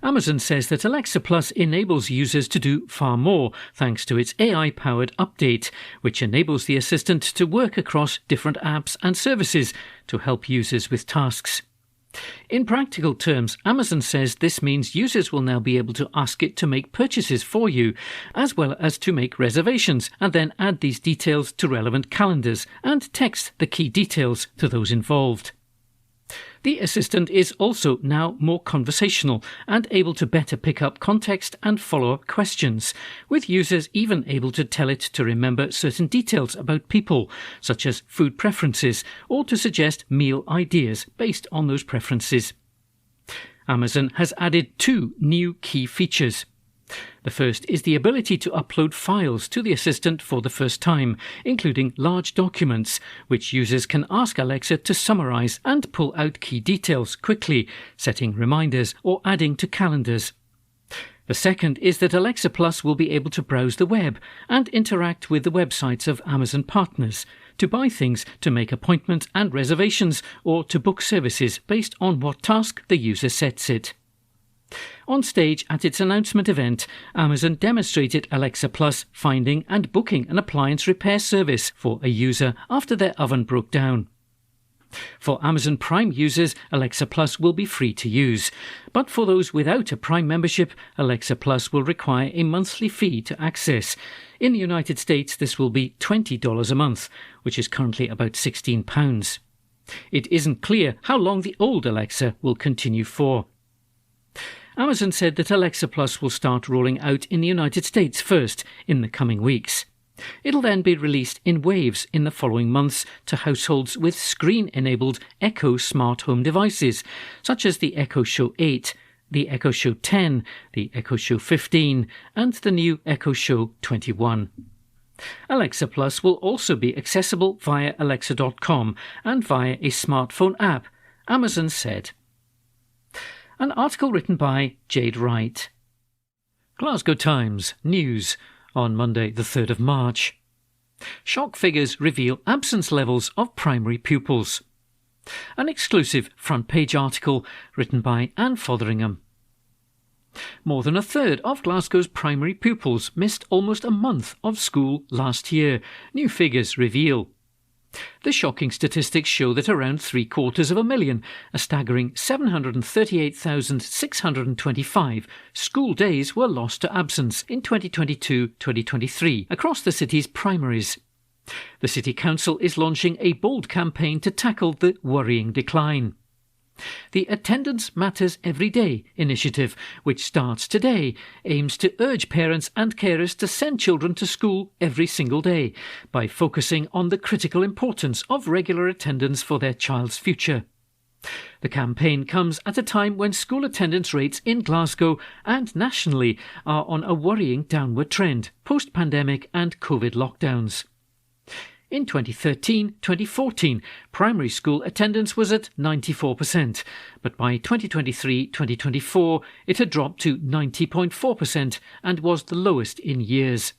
Amazon says that Alexa Plus enables users to do far more thanks to its AI-powered update, which enables the assistant to work across different apps and services to help users with tasks. In practical terms, Amazon says this means users will now be able to ask it to make purchases for you, as well as to make reservations, and then add these details to relevant calendars and text the key details to those involved. The assistant is also now more conversational and able to better pick up context and follow-up questions, with users even able to tell it to remember certain details about people, such as food preferences, or to suggest meal ideas based on those preferences. Amazon has added 2 new key features. The first is the ability to upload files to the assistant for the first time, including large documents, which users can ask Alexa to summarize and pull out key details quickly, setting reminders or adding to calendars. The second is that Alexa Plus will be able to browse the web and interact with the websites of Amazon partners, to buy things, to make appointments and reservations, or to book services based on what task the user sets it. On stage at its announcement event, Amazon demonstrated Alexa Plus finding and booking an appliance repair service for a user after their oven broke down. For Amazon Prime users, Alexa Plus will be free to use, but for those without a Prime membership, Alexa Plus will require a monthly fee to access. In the United States, this will be $20 a month, which is currently about £16. It isn't clear how long the old Alexa will continue for. Amazon said that Alexa Plus will start rolling out in the United States first in the coming weeks. It'll then be released in waves in the following months to households with screen-enabled Echo smart home devices, such as the Echo Show 8, the Echo Show 10, the Echo Show 15, and the new Echo Show 21. Alexa Plus will also be accessible via Alexa.com and via a smartphone app, Amazon said. An article written by Jade Wright. Glasgow Times News on Monday the 3rd of March. Shock figures reveal absence levels of primary pupils. An exclusive front-page article written by Anne Fotheringham. More than a third of Glasgow's primary pupils missed almost a month of school last year, new figures reveal. The shocking statistics show that around 750,000, a staggering 738,625 school days were lost to absence in 2022-2023 across the city's primaries. The City Council is launching a bold campaign to tackle the worrying decline. The Attendance Matters Every Day initiative, which starts today, aims to urge parents and carers to send children to school every single day by focusing on the critical importance of regular attendance for their child's future. The campaign comes at a time when school attendance rates in Glasgow and nationally are on a worrying downward trend, post-pandemic and COVID lockdowns. In 2013-2014, primary school attendance was at 94%, but by 2023-2024 it had dropped to 90.4% and was the lowest in years.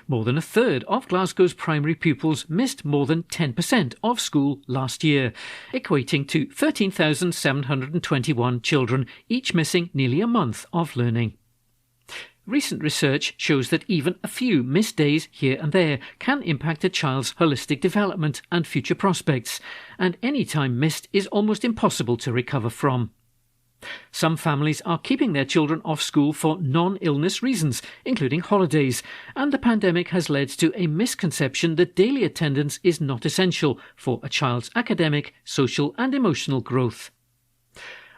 More than a third of Glasgow's primary pupils missed more than 10% of school last year, equating to 13,721 children, each missing nearly a month of learning. Recent research shows that even a few missed days here and there can impact a child's holistic development and future prospects, and any time missed is almost impossible to recover from. Some families are keeping their children off school for non-illness reasons, including holidays, and the pandemic has led to a misconception that daily attendance is not essential for a child's academic, social and emotional growth.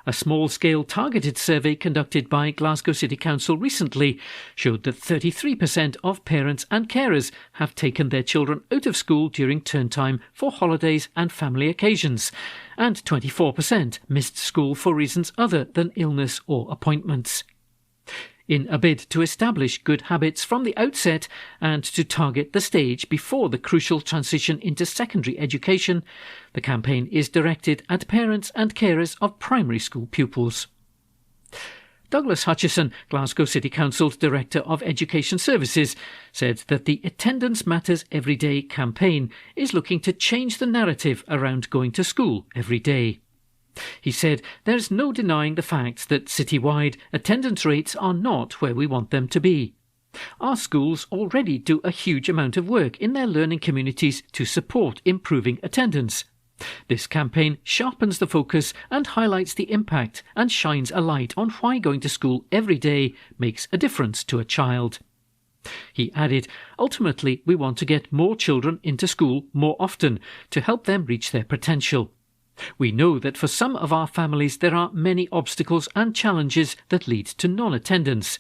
A small-scale targeted survey conducted by Glasgow City Council recently showed that 33% of parents and carers have taken their children out of school during term time for holidays and family occasions, and 24% missed school for reasons other than illness or appointments. In a bid to establish good habits from the outset and to target the stage before the crucial transition into secondary education, the campaign is directed at parents and carers of primary school pupils. Douglas Hutchison, Glasgow City Council's Director of Education Services, said that the Attendance Matters Every Day campaign is looking to change the narrative around going to school every day. He said there's no denying the fact that citywide attendance rates are not where we want them to be. Our schools already do a huge amount of work in their learning communities to support improving attendance. This campaign sharpens the focus and highlights the impact and shines a light on why going to school every day makes a difference to a child. He added, ultimately we want to get more children into school more often to help them reach their potential. We know that for some of our families there are many obstacles and challenges that lead to non-attendance.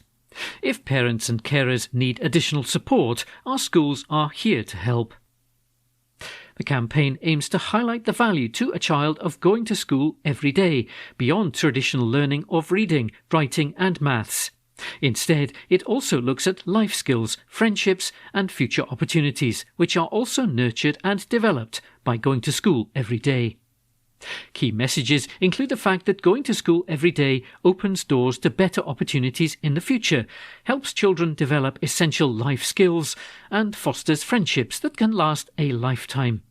If parents and carers need additional support, our schools are here to help. The campaign aims to highlight the value to a child of going to school every day, beyond traditional learning of reading, writing and maths. Instead, it also looks at life skills, friendships and future opportunities, which are also nurtured and developed by going to school every day. Key messages include the fact that going to school every day opens doors to better opportunities in the future, helps children develop essential life skills, and fosters friendships that can last a lifetime.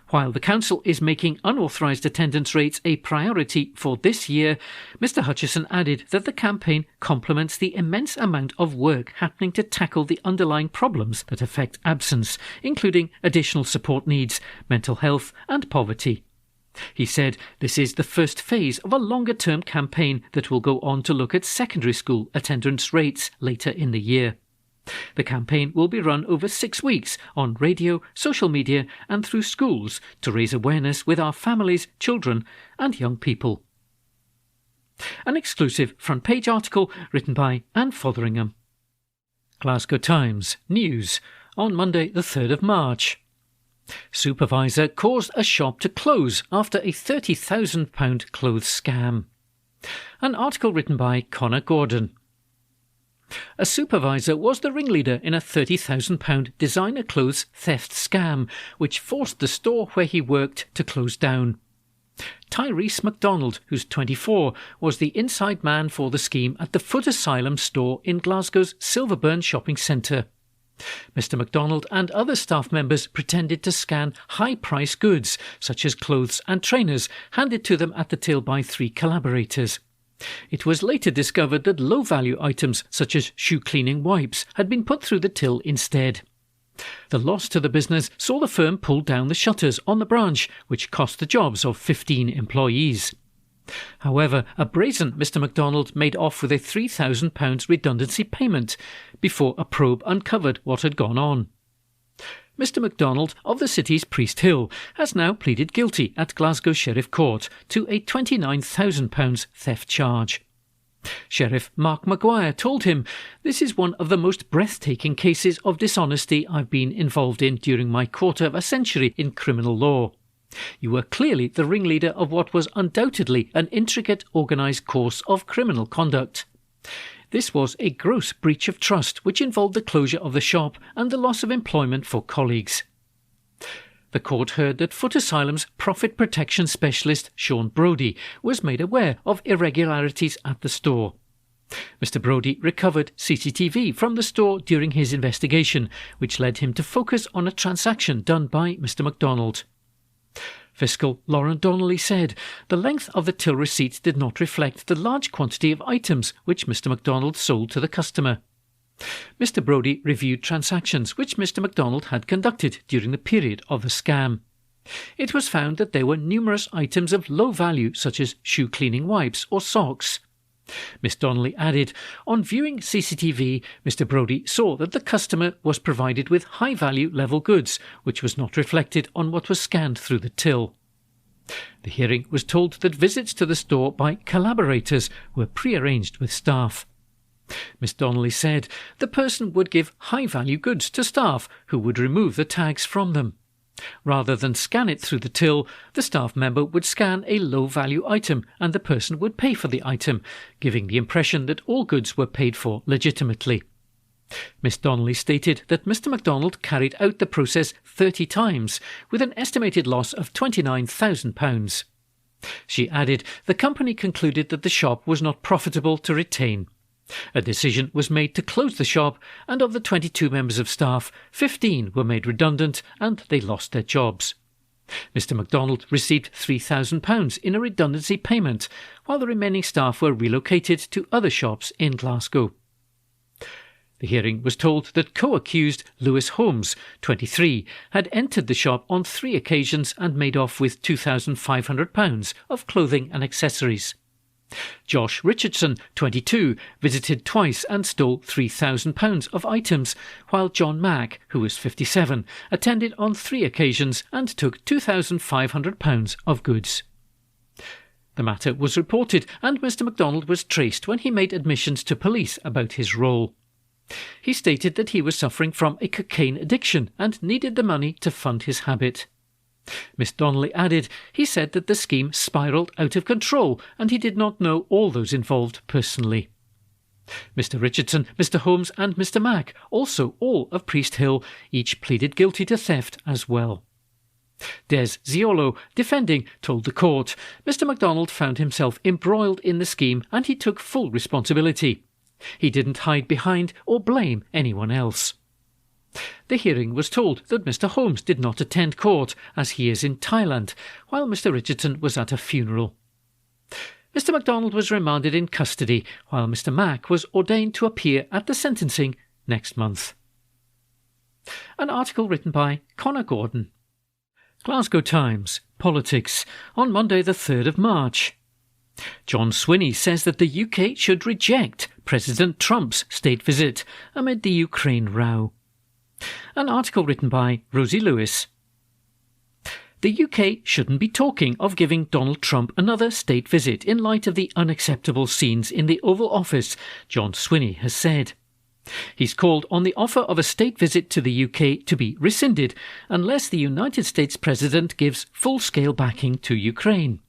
While the Council is making unauthorised attendance rates a priority for this year, Mr Hutchison added that the campaign complements the immense amount of work happening to tackle the underlying problems that affect absence, including additional support needs, mental health and poverty. He said this is the first phase of a longer-term campaign that will go on to look at secondary school attendance rates later in the year. The campaign will be run over 6 weeks on radio, social media and through schools to raise awareness with our families, children and young people. An exclusive front-page article written by Anne Fotheringham. Glasgow Times News on Monday the 3rd of March. Supervisor caused a shop to close after a £30,000 clothes scam. An article written by Connor Gordon. A supervisor was the ringleader in a £30,000 designer clothes theft scam, which forced the store where he worked to close down. Tyrese MacDonald, who's 24, was the inside man for the scheme at the Foot Asylum store in Glasgow's Silverburn shopping centre. Mr MacDonald and other staff members pretended to scan high-priced goods, such as clothes and trainers, handed to them at the till by 3 collaborators. It was later discovered that low-value items, such as shoe-cleaning wipes, had been put through the till instead. The loss to the business saw the firm pull down the shutters on the branch, which cost the jobs of 15 employees. However, a brazen Mr MacDonald made off with a £3,000 redundancy payment before a probe uncovered what had gone on. Mr MacDonald of the city's Priest Hill has now pleaded guilty at Glasgow Sheriff Court to a £29,000 theft charge. Sheriff Mark Maguire told him, "This is one of the most breathtaking cases of dishonesty I've been involved in during my quarter of a century in criminal law. You were clearly the ringleader of what was undoubtedly an intricate, organised course of criminal conduct. This was a gross breach of trust which involved the closure of the shop and the loss of employment for colleagues." The court heard that Foot Asylum's profit protection specialist Sean Brodie was made aware of irregularities at the store. Mr. Brodie recovered CCTV from the store during his investigation, which led him to focus on a transaction done by Mr. MacDonald. Fiscal Lauren Donnelly said the length of the till receipt did not reflect the large quantity of items which Mr. MacDonald sold to the customer. Mr. Brodie reviewed transactions which Mr. MacDonald had conducted during the period of the scam. It was found that there were numerous items of low value such as shoe cleaning wipes or socks. Miss Donnelly added, on viewing CCTV, Mr. Brodie saw that the customer was provided with high-value level goods, which was not reflected on what was scanned through the till. The hearing was told that visits to the store by collaborators were pre-arranged with staff. Miss Donnelly said the person would give high-value goods to staff who would remove the tags from them. Rather than scan it through the till, the staff member would scan a low-value item and the person would pay for the item, giving the impression that all goods were paid for legitimately. Miss Donnelly stated that Mr. MacDonald carried out the process 30 times, with an estimated loss of £29,000. She added the company concluded that the shop was not profitable to retain. A decision was made to close the shop, and of the 22 members of staff, 15 were made redundant and they lost their jobs. Mr. MacDonald received £3,000 in a redundancy payment, while the remaining staff were relocated to other shops in Glasgow. The hearing was told that co-accused Lewis Holmes, 23, had entered the shop on 3 occasions and made off with £2,500 of clothing and accessories. Josh Richardson, 22, visited twice and stole £3,000 of items, while John Mack, who was 57, attended on 3 occasions and took £2,500 of goods. The matter was reported and Mr. MacDonald was traced when he made admissions to police about his role. He stated that he was suffering from a cocaine addiction and needed the money to fund his habit. Miss Donnelly added he said that the scheme spiralled out of control and he did not know all those involved personally. Mr. Richardson, Mr. Holmes and Mr. Mack, also all of Priest Hill, each pleaded guilty to theft as well. Des Ziolo, defending, told the court Mr. MacDonald found himself embroiled in the scheme and he took full responsibility. He didn't hide behind or blame anyone else. The hearing was told that Mr. Holmes did not attend court, as he is in Thailand, while Mr. Richardson was at a funeral. Mr. MacDonald was remanded in custody, while Mr. Mack was ordained to appear at the sentencing next month. An article written by Connor Gordon. Glasgow Times, Politics, on Monday the 3rd of March. John Swinney says that the UK should reject President Trump's state visit amid the Ukraine row. An article written by Rosie Lewis. The UK shouldn't be talking of giving Donald Trump another state visit in light of the unacceptable scenes in the Oval Office, John Swinney has said. He's called on the offer of a state visit to the UK to be rescinded unless the United States President gives full-scale backing to Ukraine.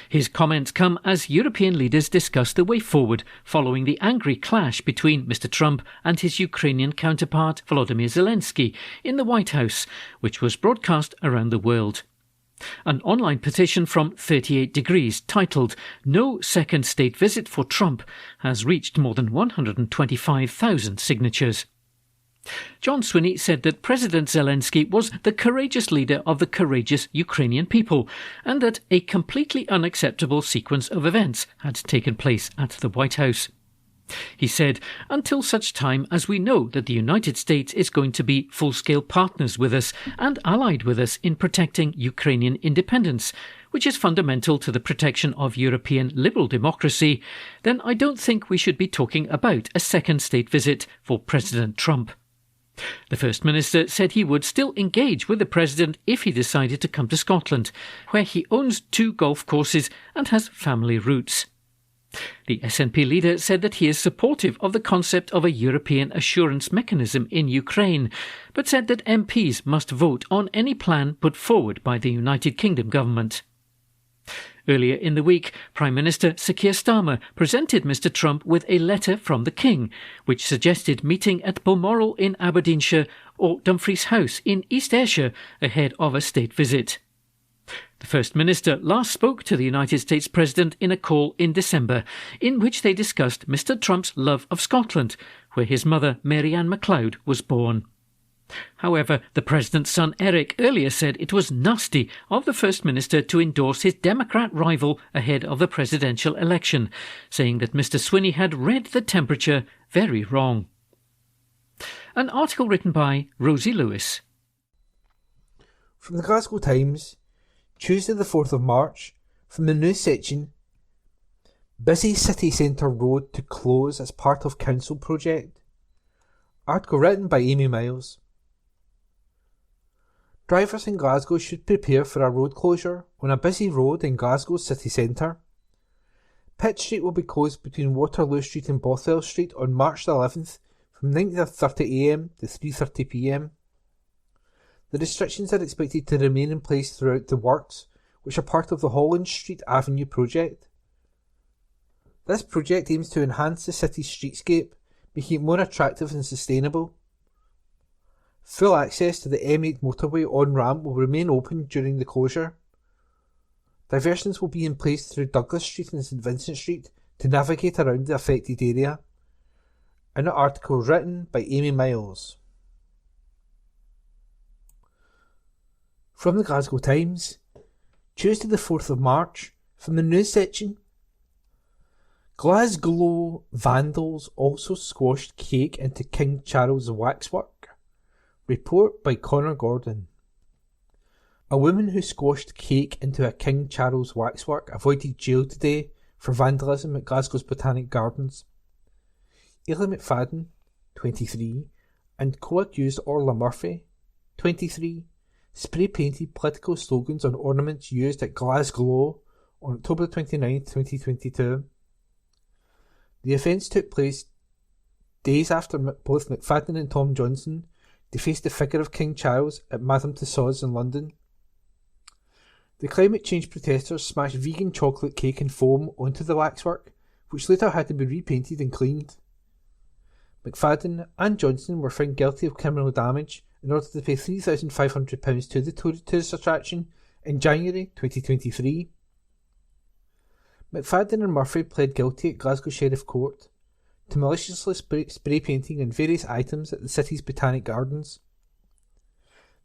His comments come as European leaders discuss the way forward following the angry clash between Mr. Trump and his Ukrainian counterpart Volodymyr Zelensky in the White House, which was broadcast around the world. An online petition from 38 Degrees titled "No Second State Visit for Trump" has reached more than 125,000 signatures. John Swinney said that President Zelensky was the courageous leader of the courageous Ukrainian people and that a completely unacceptable sequence of events had taken place at the White House. He said, until such time as we know that the United States is going to be full-scale partners with us and allied with us in protecting Ukrainian independence, which is fundamental to the protection of European liberal democracy, then I don't think we should be talking about a second state visit for President Trump. The First Minister said he would still engage with the President if he decided to come to Scotland, where he owns 2 golf courses and has family roots. The SNP leader said that he is supportive of the concept of a European assurance mechanism in Ukraine, but said that MPs must vote on any plan put forward by the United Kingdom government. Earlier in the week, Prime Minister Sir Keir Starmer presented Mr. Trump with a letter from the King, which suggested meeting at Balmoral in Aberdeenshire or Dumfries House in East Ayrshire ahead of a state visit. The First Minister last spoke to the United States President in a call in December, in which they discussed Mr Trump's love of Scotland, where his mother Mary Ann MacLeod was born. However, the President's son Eric earlier said it was nasty of the First Minister to endorse his Democrat rival ahead of the presidential election, saying that Mr Swinney had read the temperature very wrong. An article written by Rosie Lewis. From the Glasgow Times, Tuesday the 4th of March, from the news section, busy city centre road to close as part of council project. Article written by Amy Miles. Drivers in Glasgow should prepare for a road closure on a busy road in Glasgow city centre. Pitt Street will be closed between Waterloo Street and Bothwell Street on March the 11th from 9:30am to 3:30pm. The restrictions are expected to remain in place throughout the works, which are part of the Holland Street Avenue project. This project aims to enhance the city's streetscape, making it more attractive and sustainable. Full access to the M8 motorway on-ramp will remain open during the closure. Diversions will be in place through Douglas Street and St Vincent Street to navigate around the affected area. An article written by Amy Miles. From the Glasgow Times, Tuesday the 4th of March, from the news section. Glasgow vandals also squashed cake into King Charles waxwork. Report by Connor Gordon. A woman who squashed cake into a King Charles waxwork avoided jail today for vandalism at Glasgow's Botanic Gardens. Ailey McFadden, 23, and co-accused Orla Murphy, 23, spray-painted political slogans on ornaments used at Glasgow on October 29, 2022. The offence took place days after both McFadden and Tom Johnson defaced the figure of King Charles at Madame Tussauds in London. The climate change protesters smashed vegan chocolate cake and foam onto the waxwork, which later had to be repainted and cleaned. McFadden and Johnson were found guilty of criminal damage in order to pay £3,500 to the tourist attraction in January 2023. McFadden and Murphy pled guilty at Glasgow Sheriff Court to maliciously spray painting on various items at the city's Botanic Gardens.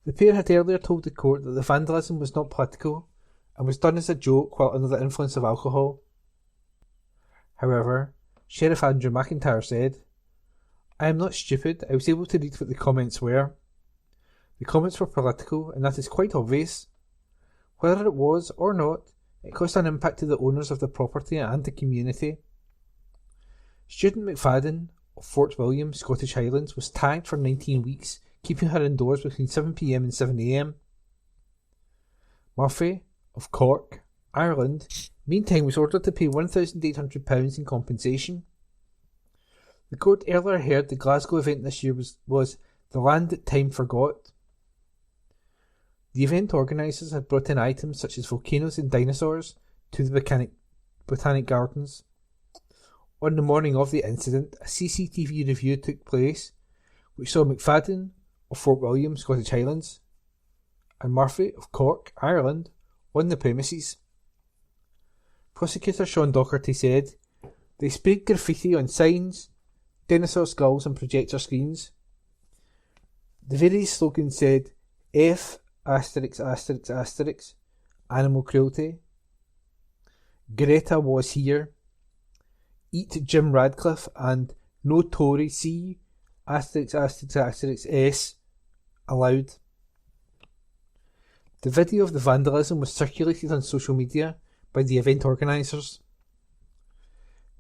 The pair had earlier told the court that the vandalism was not political and was done as a joke while under the influence of alcohol. However, Sheriff Andrew McIntyre said, "I am not stupid. I was able to read what the comments were. The comments were political, and that is quite obvious. Whether it was or not, it caused an impact to the owners of the property and the community." Student McFadden of Fort William, Scottish Highlands, was tagged for 19 weeks, keeping her indoors between 7pm and 7am. Murphy of Cork, Ireland, meantime was ordered to pay £1,800 in compensation. The court earlier heard the Glasgow event this year was The Land That Time Forgot. The event organisers had brought in items such as volcanoes and dinosaurs to the Botanic Gardens. On the morning of the incident, a CCTV review took place, which saw McFadden of Fort William, Scottish Highlands, and Murphy of Cork, Ireland, on the premises. Prosecutor Sean Docherty said, "They sprayed graffiti on signs, dinosaur skulls and projector screens. The various slogans said F*** animal cruelty, Greta was here, Eat Jim Radcliffe, and No Tory C S allowed." The video of the vandalism was circulated on social media by the event organisers.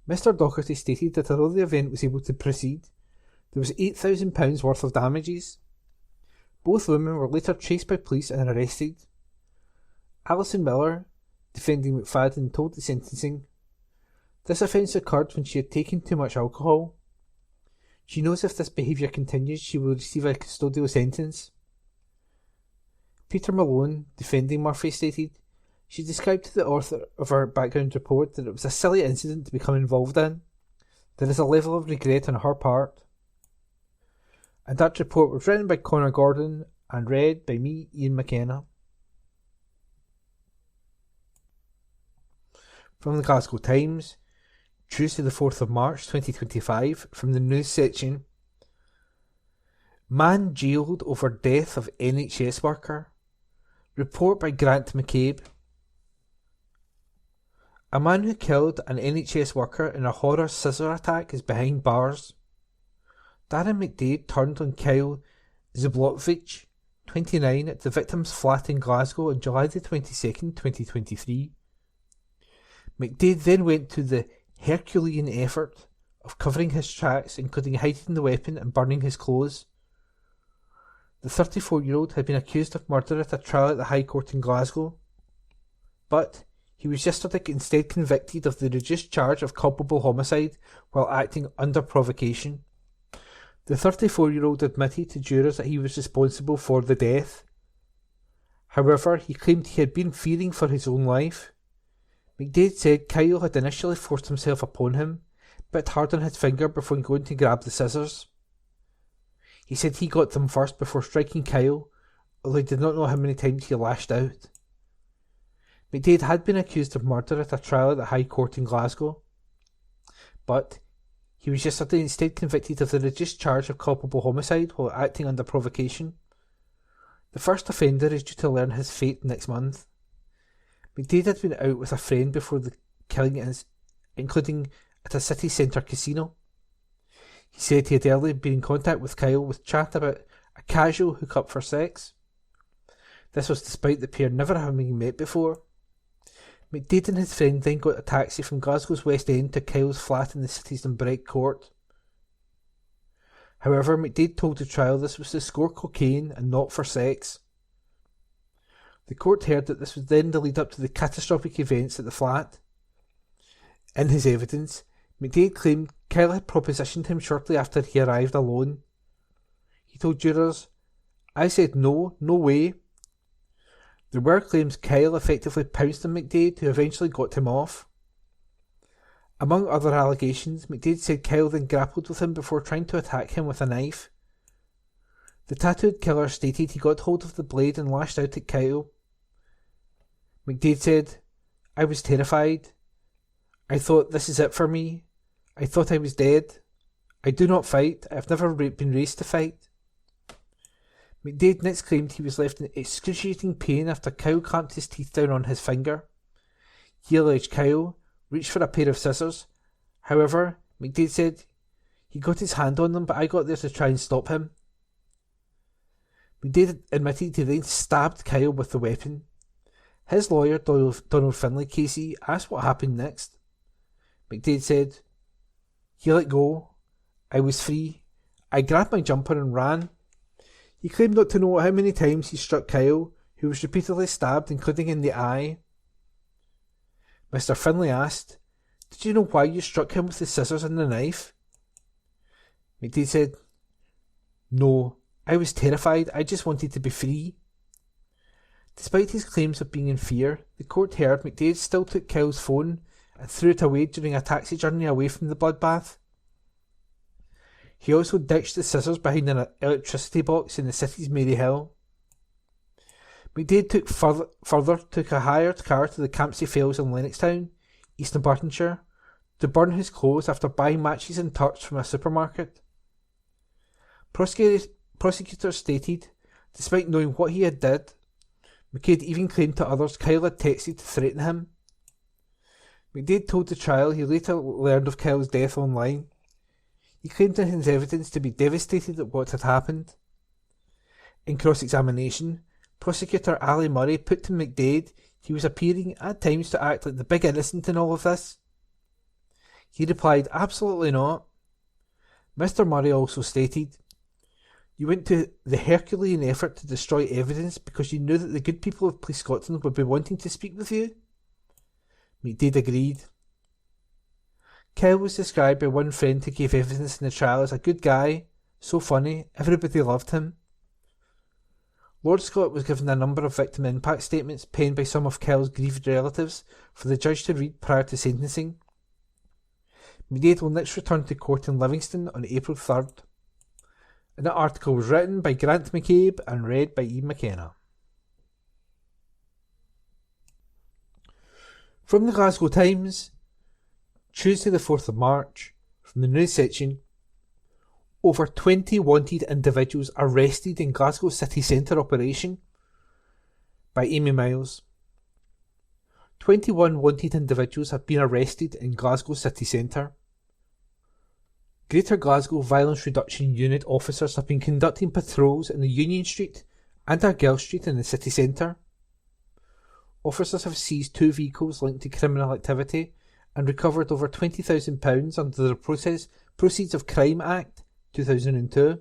Mr Docherty stated that although the event was able to proceed, there was £8,000 worth of damages. Both women were later chased by police and arrested. Alison Miller, defending McFadden, told the sentencing, "This offence occurred when she had taken too much alcohol. She knows if this behaviour continues, she will receive a custodial sentence." Peter Malone, defending Murphy, stated, "She described to the author of her background report that it was a silly incident to become involved in. There is a level of regret on her part." And that report was written by Connor Gordon and read by me, Ian McKenna. From the Glasgow Times, Tuesday the 4th of March 2025, from the news section. Man jailed over death of NHS worker. Report by Grant McCabe. A man who killed an NHS worker in a horror scissor attack is behind bars. Darren McDade turned on Kyle Zblotwicz, 29, at the victim's flat in Glasgow on July the 22nd, 2023. McDade then went to the Herculean effort of covering his tracks, including hiding the weapon and burning his clothes. The 34-year-old had been accused of murder at a trial at the High Court in Glasgow, but he was yesterday instead convicted of the reduced charge of culpable homicide while acting under provocation. The 34-year-old admitted to jurors that he was responsible for the death. However, he claimed he had been fearing for his own life. McDade said Kyle had initially forced himself upon him, bit hard on his finger before going to grab the scissors. He said he got them first before striking Kyle, although he did not know how many times he lashed out. McDade had been accused of murder at a trial at the High Court in Glasgow, but he was yesterday instead convicted of the reduced charge of culpable homicide while acting under provocation. The first offender is due to learn his fate next month. McDade had been out with a friend before the killing, including at a city centre casino. He said he had earlier been in contact with Kyle with chat about a casual hook-up for sex. This was despite the pair never having met before. McDade and his friend then got a taxi from Glasgow's West End to Kyle's flat in the city's Dunbreg Court. However, McDade told the trial this was to score cocaine and not for sex. The court heard that this was then the lead up to the catastrophic events at the flat. In his evidence, McDade claimed Kyle had propositioned him shortly after he arrived alone. He told jurors, "I said no way." There were claims Kyle effectively pounced on McDade, who eventually got him off. Among other allegations, McDade said Kyle then grappled with him before trying to attack him with a knife. The tattooed killer stated he got hold of the blade and lashed out at Kyle. McDade said, "I was terrified. I thought, this is it for me. I thought I was dead. I do not fight. I have never been raised to fight." McDade next claimed he was left in excruciating pain after Kyle clamped his teeth down on his finger. He alleged Kyle reached for a pair of scissors. However, McDade said he got his hand on them, but I got there to try and stop him. McDade admitted he then stabbed Kyle with the weapon. His lawyer, Donald Finlay Casey, asked what happened next. McDade said, "He let go. I was free. I grabbed my jumper and ran." He claimed not to know how many times he struck Kyle, who was repeatedly stabbed, including in the eye. Mr. Finlay asked, "Did you know why you struck him with the scissors and the knife?" McDade said, "No, I was terrified. I just wanted to be free." Despite his claims of being in fear, the court heard McDade still took Kyle's phone and threw it away during a taxi journey away from the bloodbath. He also ditched the scissors behind an electricity box in the city's Maryhill. McDade took a hired car to the Campsie Fells in Lennoxtown, East Northamptonshire, to burn his clothes after buying matches and torch from a supermarket. Prosecutors stated, despite knowing what he had did, McDade even claimed to others Kyle had texted to threaten him. McDade told the trial he later learned of Kyle's death online. He claimed in his evidence to be devastated at what had happened. In cross-examination, prosecutor Ali Murray put to McDade he was appearing at times to act like the big innocent in all of this. He replied, "Absolutely not." Mr. Murray also stated, "You went to the Herculean effort to destroy evidence because you knew that the good people of Police Scotland would be wanting to speak with you?" McDade agreed. Kyle was described by one friend who gave evidence in the trial as a good guy, so funny, everybody loved him. Lord Scott was given a number of victim impact statements penned by some of Kyle's grieved relatives for the judge to read prior to sentencing. McDade will next return to court in Livingston on April 3rd. And that article was written by Grant McCabe and read by Ian McKenna. From the Glasgow Times, Tuesday the 4th of March, from the news section, over 20 wanted individuals arrested in Glasgow city centre operation, by Amy Miles. 21 wanted individuals have been arrested in Glasgow city centre. Greater Glasgow Violence Reduction Unit officers have been conducting patrols in the Union Street and Argyll Street in the city centre. Officers have seized 2 vehicles linked to criminal activity and recovered over £20,000 under the Proceeds of Crime Act 2002.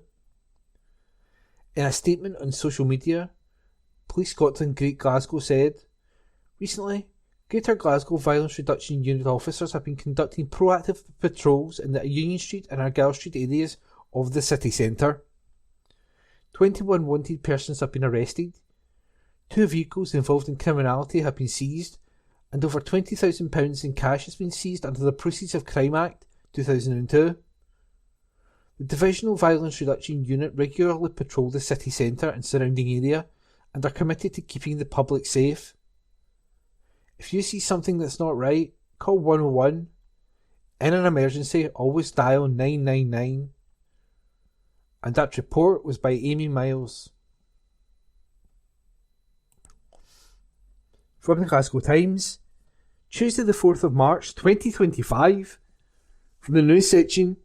In a statement on social media, Police Scotland Great Glasgow said, "Recently, Greater Glasgow Violence Reduction Unit officers have been conducting proactive patrols in the Union Street and Argyll Street areas of the city centre. 21 wanted persons have been arrested, 2 vehicles involved in criminality have been seized, and over £20,000 in cash has been seized under the Proceeds of Crime Act 2002. The Divisional Violence Reduction Unit regularly patrol the city centre and surrounding area and are committed to keeping the public safe. If you see something that's not right, call 101. In an emergency, always dial 999. And that report was by Amy Miles." From the Glasgow Times, Tuesday the 4th of March 2025, from the news section,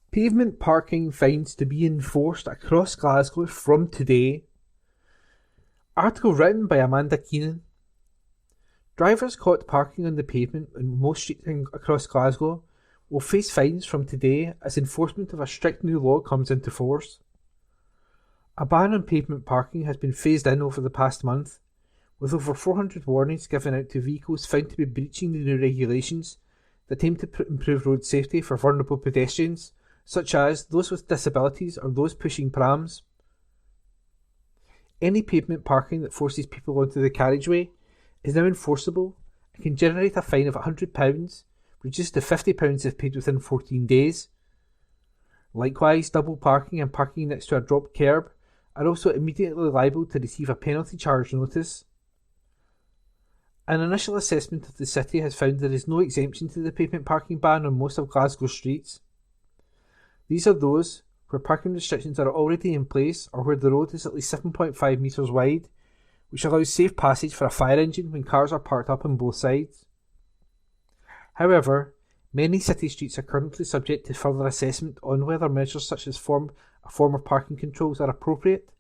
pavement parking fines to be enforced across Glasgow from today. Article written by Amanda Keenan. Drivers caught parking on the pavement in most streets across Glasgow will face fines from today as enforcement of a strict new law comes into force. A ban on pavement parking has been phased in over the past month, with over 400 warnings given out to vehicles found to be breaching the new regulations that aim to improve road safety for vulnerable pedestrians, such as those with disabilities or those pushing prams. Any pavement parking that forces people onto the carriageway is now enforceable and can generate a fine of £100, reduced to £50 if paid within 14 days. Likewise, double parking and parking next to a dropped kerb are also immediately liable to receive a penalty charge notice. An initial assessment of the city has found there is no exemption to the pavement parking ban on most of Glasgow's streets. These are those where parking restrictions are already in place or where the road is at least 7.5 metres wide, which allows safe passage for a fire engine when cars are parked up on both sides. However, many city streets are currently subject to further assessment on whether measures such as a form of parking controls are appropriate,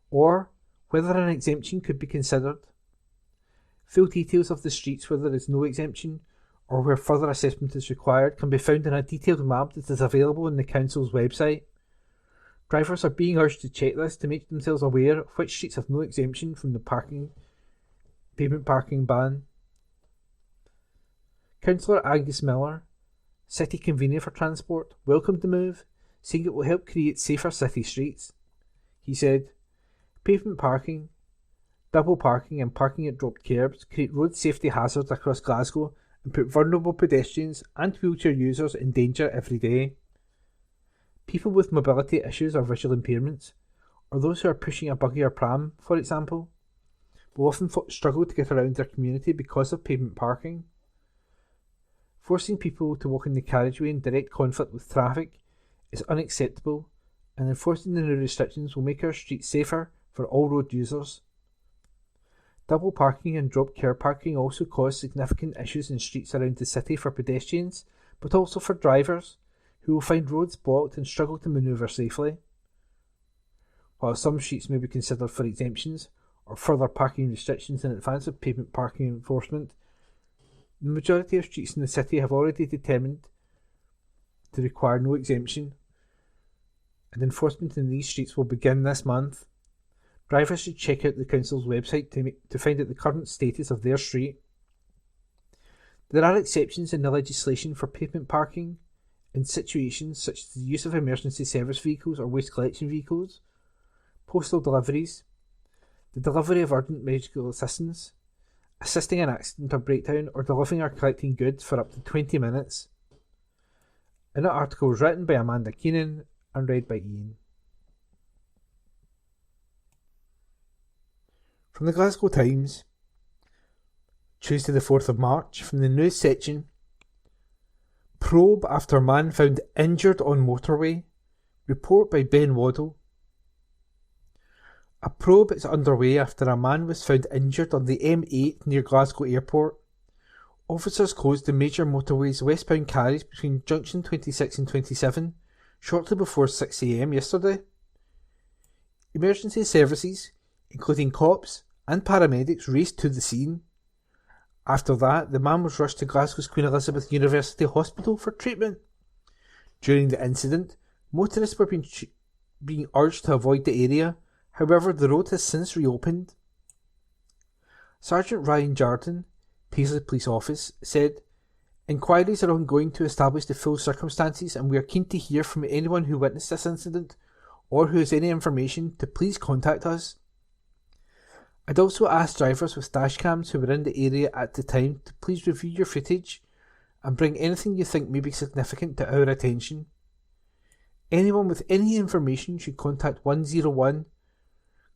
or whether an exemption could be considered. Full details of the streets where there is no exemption or where further assessment is required can be found in a detailed map that is available on the Council's website. Drivers are being urged to check this to make themselves aware of which streets have no exemption from the pavement parking ban. Councillor Angus Miller, City Convener for Transport, welcomed the move, saying it will help create safer city streets. He said, "Pavement parking, double parking and parking at dropped kerbs create road safety hazards across Glasgow and put vulnerable pedestrians and wheelchair users in danger every day. People with mobility issues or visual impairments, or those who are pushing a buggy or pram, for example, will often struggle to get around their community because of pavement parking. Forcing people to walk in the carriageway in direct conflict with traffic is unacceptable, and enforcing the new restrictions will make our streets safer for all road users. Double parking and drop kerb parking also cause significant issues in streets around the city for pedestrians, but also for drivers, who will find roads blocked and struggle to manoeuvre safely. While some streets may be considered for exemptions or further parking restrictions in advance of pavement parking enforcement, the majority of streets in the city have already determined to require no exemption, and enforcement in these streets will begin this month. Drivers should check out the Council's website to find out the current status of their street. There are exceptions in the legislation for pavement parking in situations such as the use of emergency service vehicles or waste collection vehicles, postal deliveries, the delivery of urgent medical assistance, assisting an accident or breakdown, or delivering or collecting goods for up to 20 minutes. And that article was written by Amanda Keenan and read by Ian. From the Glasgow Times, Tuesday the 4th of March, from the news section. Probe after man found injured on motorway. Report by Ben Waddle. A probe is underway after a man was found injured on the M8 near Glasgow Airport. Officers closed the major motorway's westbound carriage between junction 26 and 27 shortly before 6 a.m. yesterday. Emergency services, including cops and paramedics, raced to the scene. After that, the man was rushed to Glasgow's Queen Elizabeth University Hospital for treatment. During the incident, motorists were being urged to avoid the area. However, the road has since reopened. Sergeant Ryan Jardine, Paisley Police Office, said, "Inquiries are ongoing to establish the full circumstances, and we are keen to hear from anyone who witnessed this incident or who has any information to please contact us. I'd also ask drivers with dashcams who were in the area at the time to please review your footage and bring anything you think may be significant to our attention. Anyone with any information should contact 101,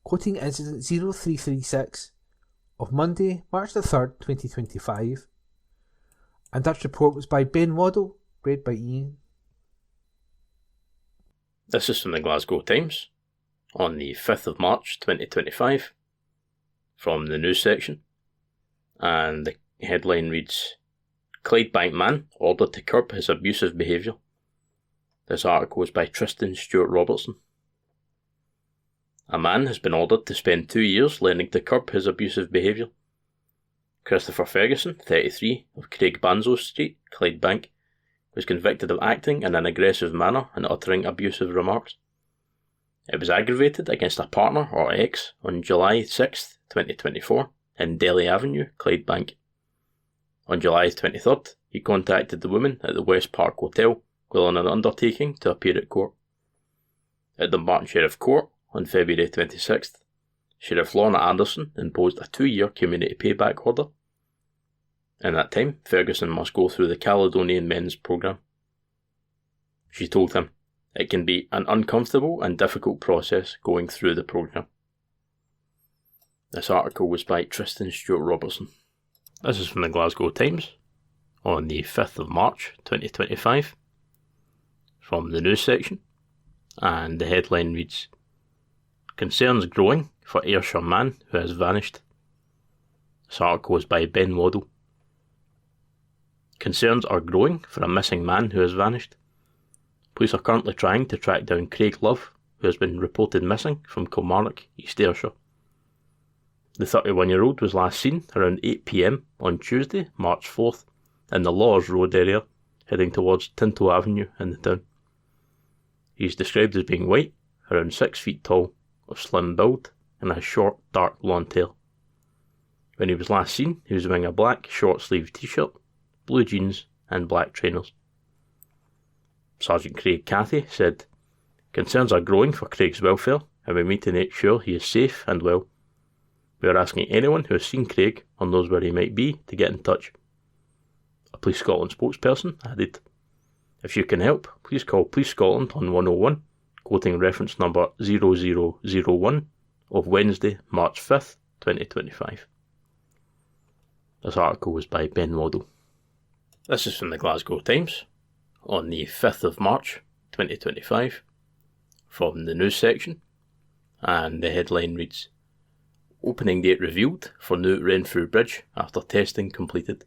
quoting incident 0336 of Monday, March the 3rd, 2025. And that report was by Ben Waddle, read by Ian." This is from the Glasgow Times on the 5th of March 2025 from the news section, and the headline reads, "Clydebank man ordered to curb his abusive behaviour." This article is by Tristan Stewart Robertson. A man has been ordered to spend 2 years learning to curb his abusive behaviour. Christopher Ferguson, 33, of Craig Banzo Street, Clydebank, was convicted of acting in an aggressive manner and uttering abusive remarks. It was aggravated against a partner or ex on July 6, 2024, in Delhi Avenue, Clydebank. On July 23rd, he contacted the woman at the West Park Hotel while on an undertaking to appear at court. At the Martin Sheriff Court, on February 26th, Sheriff Lorna Anderson imposed a 2-year community payback order. In that time, Ferguson must go through the Caledonian Men's Programme. She told him, "It can be an uncomfortable and difficult process going through the programme." This article was by Tristan Stewart Robertson. This is from the Glasgow Times on the 5th of March 2025 from the news section, and the headline reads, "Concerns growing for Ayrshire man who has vanished." This article is by Ben Waddle. Concerns are growing for a missing man who has vanished. Police are currently trying to track down Craig Love, who has been reported missing from Kilmarnock, East Ayrshire. The 31-year-old was last seen around 8 p.m. on Tuesday, March 4th, in the Laws Road area, heading towards Tinto Avenue in the town. He is described as being white, around 6 feet tall, of slim build, and has short, dark blonde hair. When he was last seen, he was wearing a black, short-sleeved t-shirt, blue jeans, and black trainers. Sergeant Craig Cathy said, "Concerns are growing for Craig's welfare, and we need to make sure he is safe and well. We are asking anyone who has seen Craig or knows where he might be to get in touch." A Police Scotland spokesperson added, "If you can help, please call Police Scotland on 101, quoting reference number 0001 of Wednesday, March 5th, 2025. This article was by Ben Waddle. This is from the Glasgow Times on the 5th of March 2025 from the news section, and the headline reads, "Opening date revealed for new Renfrew Bridge after testing completed."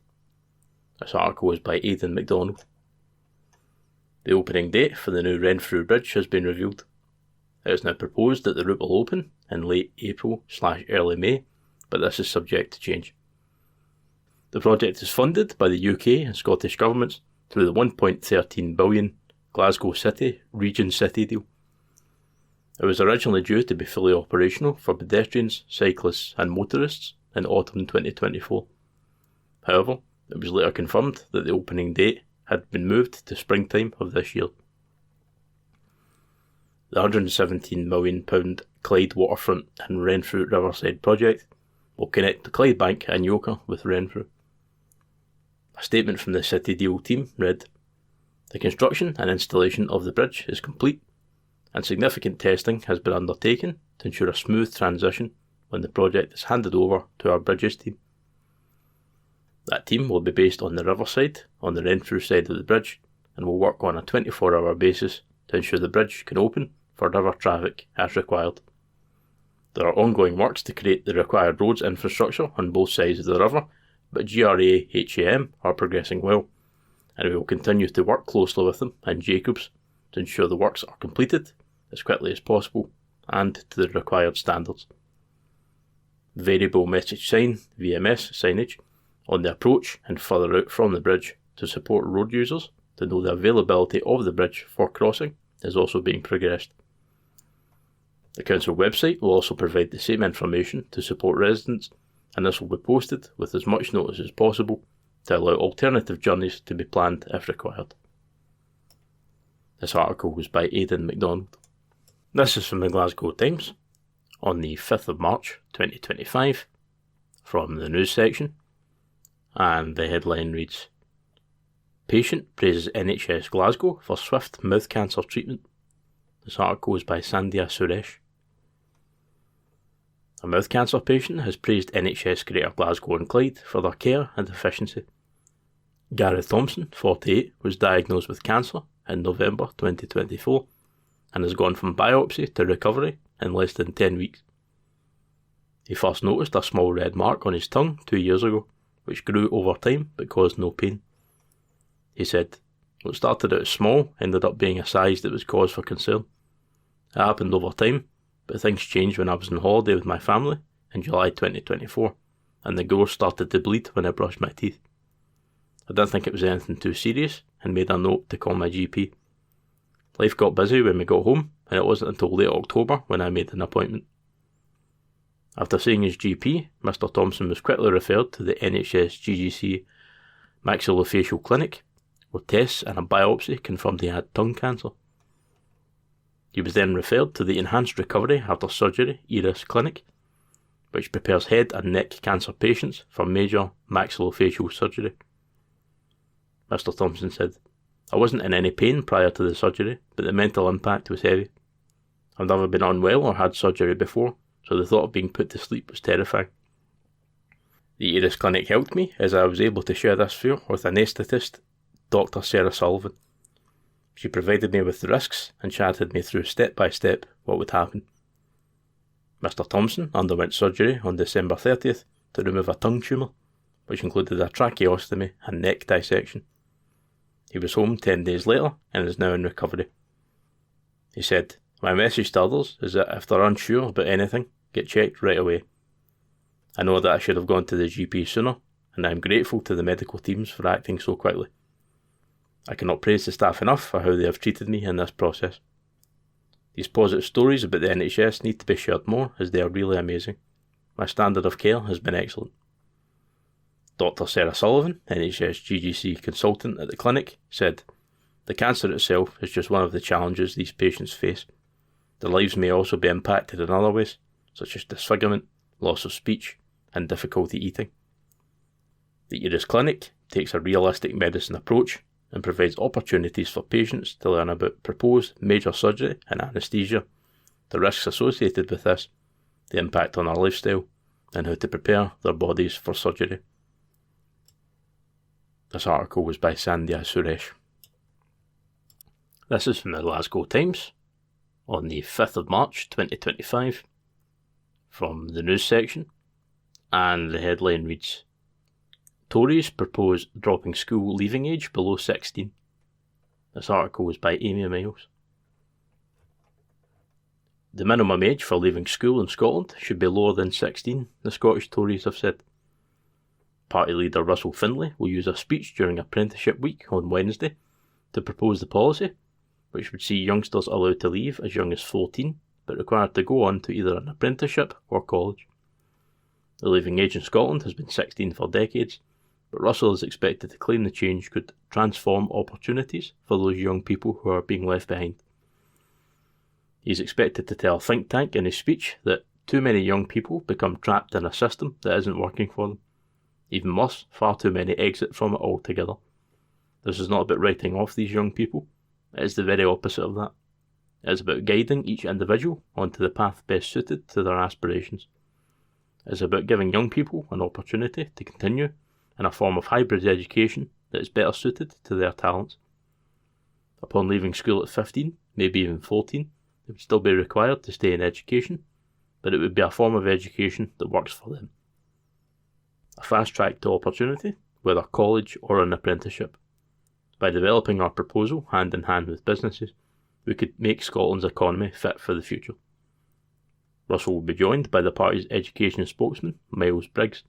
This article is by Aidan MacDonald. The opening date for the new Renfrew Bridge has been revealed. It is now proposed that the route will open in late April/early May, but this is subject to change. The project is funded by the UK and Scottish governments through the £1.13 billion Glasgow City Region City deal. It was originally due to be fully operational for pedestrians, cyclists and motorists in autumn 2024. However, it was later confirmed that the opening date had been moved to springtime of this year. The £117 million Clyde Waterfront and Renfrew Riverside project will connect the Clydebank and Yoker with Renfrew. A statement from the City Deal team read, "The construction and installation of the bridge is complete, and significant testing has been undertaken to ensure a smooth transition when the project is handed over to our bridges team." That team will be based on the riverside, on the run-through side of the bridge, and will work on a 24-hour basis to ensure the bridge can open for river traffic as required. There are ongoing works to create the required roads infrastructure on both sides of the river, but GRA HAM are progressing well, and we will continue to work closely with them and Jacobs to ensure the works are completed as quickly as possible and to the required standards. Variable message sign (VMS) signage on the approach and further out from the bridge to support road users to know the availability of the bridge for crossing is also being progressed. The council website will also provide the same information to support residents, and this will be posted with as much notice as possible to allow alternative journeys to be planned if required. This article was by Aidan MacDonald. This is from the Glasgow Times on the 5th of March 2025 from the news section, and the headline reads, Patient praises NHS Glasgow for swift mouth cancer treatment. This article is by Sandhya Suresh. A mouth cancer patient has praised NHS Greater Glasgow and Clyde for their care and efficiency. Gareth Thompson, 48, was diagnosed with cancer in November 2024 and has gone from biopsy to recovery in less than 10 weeks. He first noticed a small red mark on his tongue 2 years ago, which grew over time but caused no pain. He said, What started out small ended up being a size that was cause for concern. It happened over time, but things changed when I was on holiday with my family in July 2024, and the growth started to bleed when I brushed my teeth. I didn't think it was anything too serious and made a note to call my GP. Life got busy when we got home, and it wasn't until late October when I made an appointment. After seeing his GP, Mr Thompson was quickly referred to the NHS GGC maxillofacial clinic, where tests and a biopsy confirmed he had tongue cancer. He was then referred to the Enhanced Recovery After Surgery (ERIS) clinic, which prepares head and neck cancer patients for major maxillofacial surgery. Mr Thompson said, I wasn't in any pain prior to the surgery, but the mental impact was heavy. I've never been unwell or had surgery before, so the thought of being put to sleep was terrifying. The ERIS clinic helped me as I was able to share this fear with anaesthetist Dr. Sarah Sullivan. She provided me with the risks and chatted me through step by step what would happen. Mr Thompson underwent surgery on December 30th to remove a tongue tumour, which included a tracheostomy and neck dissection. He was home 10 days later and is now in recovery. He said, My message to others is that if they're unsure about anything, get checked right away. I know that I should have gone to the GP sooner, and I am grateful to the medical teams for acting so quickly. I cannot praise the staff enough for how they have treated me in this process. These positive stories about the NHS need to be shared more as they are really amazing. My standard of care has been excellent. Dr. Sarah Sullivan, NHS GGC consultant at the clinic, said, The cancer itself is just one of the challenges these patients face. Their lives may also be impacted in other ways, such as disfigurement, loss of speech, and difficulty eating. The ERIS clinic takes a realistic medicine approach and provides opportunities for patients to learn about proposed major surgery and anaesthesia, the risks associated with this, the impact on our lifestyle, and how to prepare their bodies for surgery. This article was by Sandhya Suresh. This is from the Glasgow Times on the 5th of March 2025 from the news section, and the headline reads, Tories propose dropping school leaving age below 16. This article was by Amy Miles. The minimum age for leaving school in Scotland should be lower than 16, the Scottish Tories have said. Party leader Russell Findlay will use a speech during Apprenticeship Week on Wednesday to propose the policy, which would see youngsters allowed to leave as young as 14, but required to go on to either an apprenticeship or college. The leaving age in Scotland has been 16 for decades, but Russell is expected to claim the change could transform opportunities for those young people who are being left behind. He is expected to tell a think tank in his speech that too many young people become trapped in a system that isn't working for them. Even worse, far too many exit from it altogether. This is not about writing off these young people, it is the very opposite of that. It is about guiding each individual onto the path best suited to their aspirations. It is about giving young people an opportunity to continue in a form of hybrid education that is better suited to their talents. Upon leaving school at 15, maybe even 14, they would still be required to stay in education, but it would be a form of education that works for them. A fast track to opportunity, whether college or an apprenticeship. By developing our proposal hand in hand with businesses, we could make Scotland's economy fit for the future. Russell will be joined by the party's education spokesman, Miles Briggs,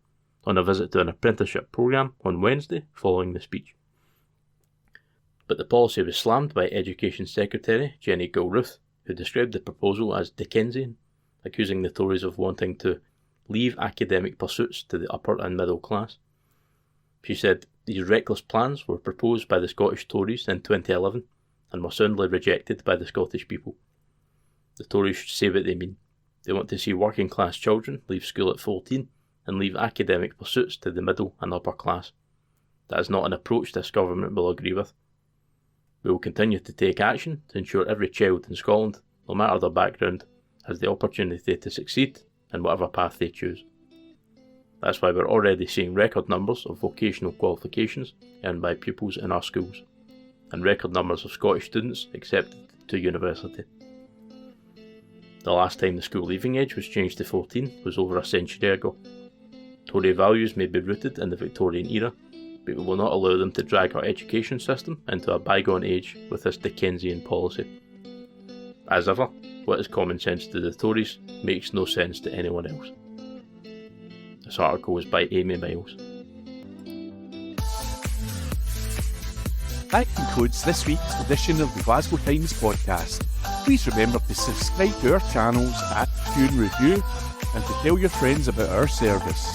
on a visit to an apprenticeship programme on Wednesday following the speech. But the policy was slammed by Education Secretary Jenny Gilruth, who described the proposal as Dickensian, accusing the Tories of wanting to leave academic pursuits to the upper and middle class. She said these reckless plans were proposed by the Scottish Tories in 2011 and were soundly rejected by the Scottish people. The Tories should say what they mean. They want to see working class children leave school at 14 and leave academic pursuits to the middle and upper class. That is not an approach this government will agree with. We will continue to take action to ensure every child in Scotland, no matter their background, has the opportunity to succeed in whatever path they choose. That's why we're already seeing record numbers of vocational qualifications earned by pupils in our schools, and record numbers of Scottish students accepted to university. The last time the school leaving age was changed to 14 was over a century ago. Tory values may be rooted in the Victorian era, but we will not allow them to drag our education system into a bygone age with this Dickensian policy. As ever, what is common sense to the Tories makes no sense to anyone else. This article was by Amy Miles. That concludes this week's edition of the Glasgow Times podcast. Please remember to subscribe to our channels at View and Review and to tell your friends about our service.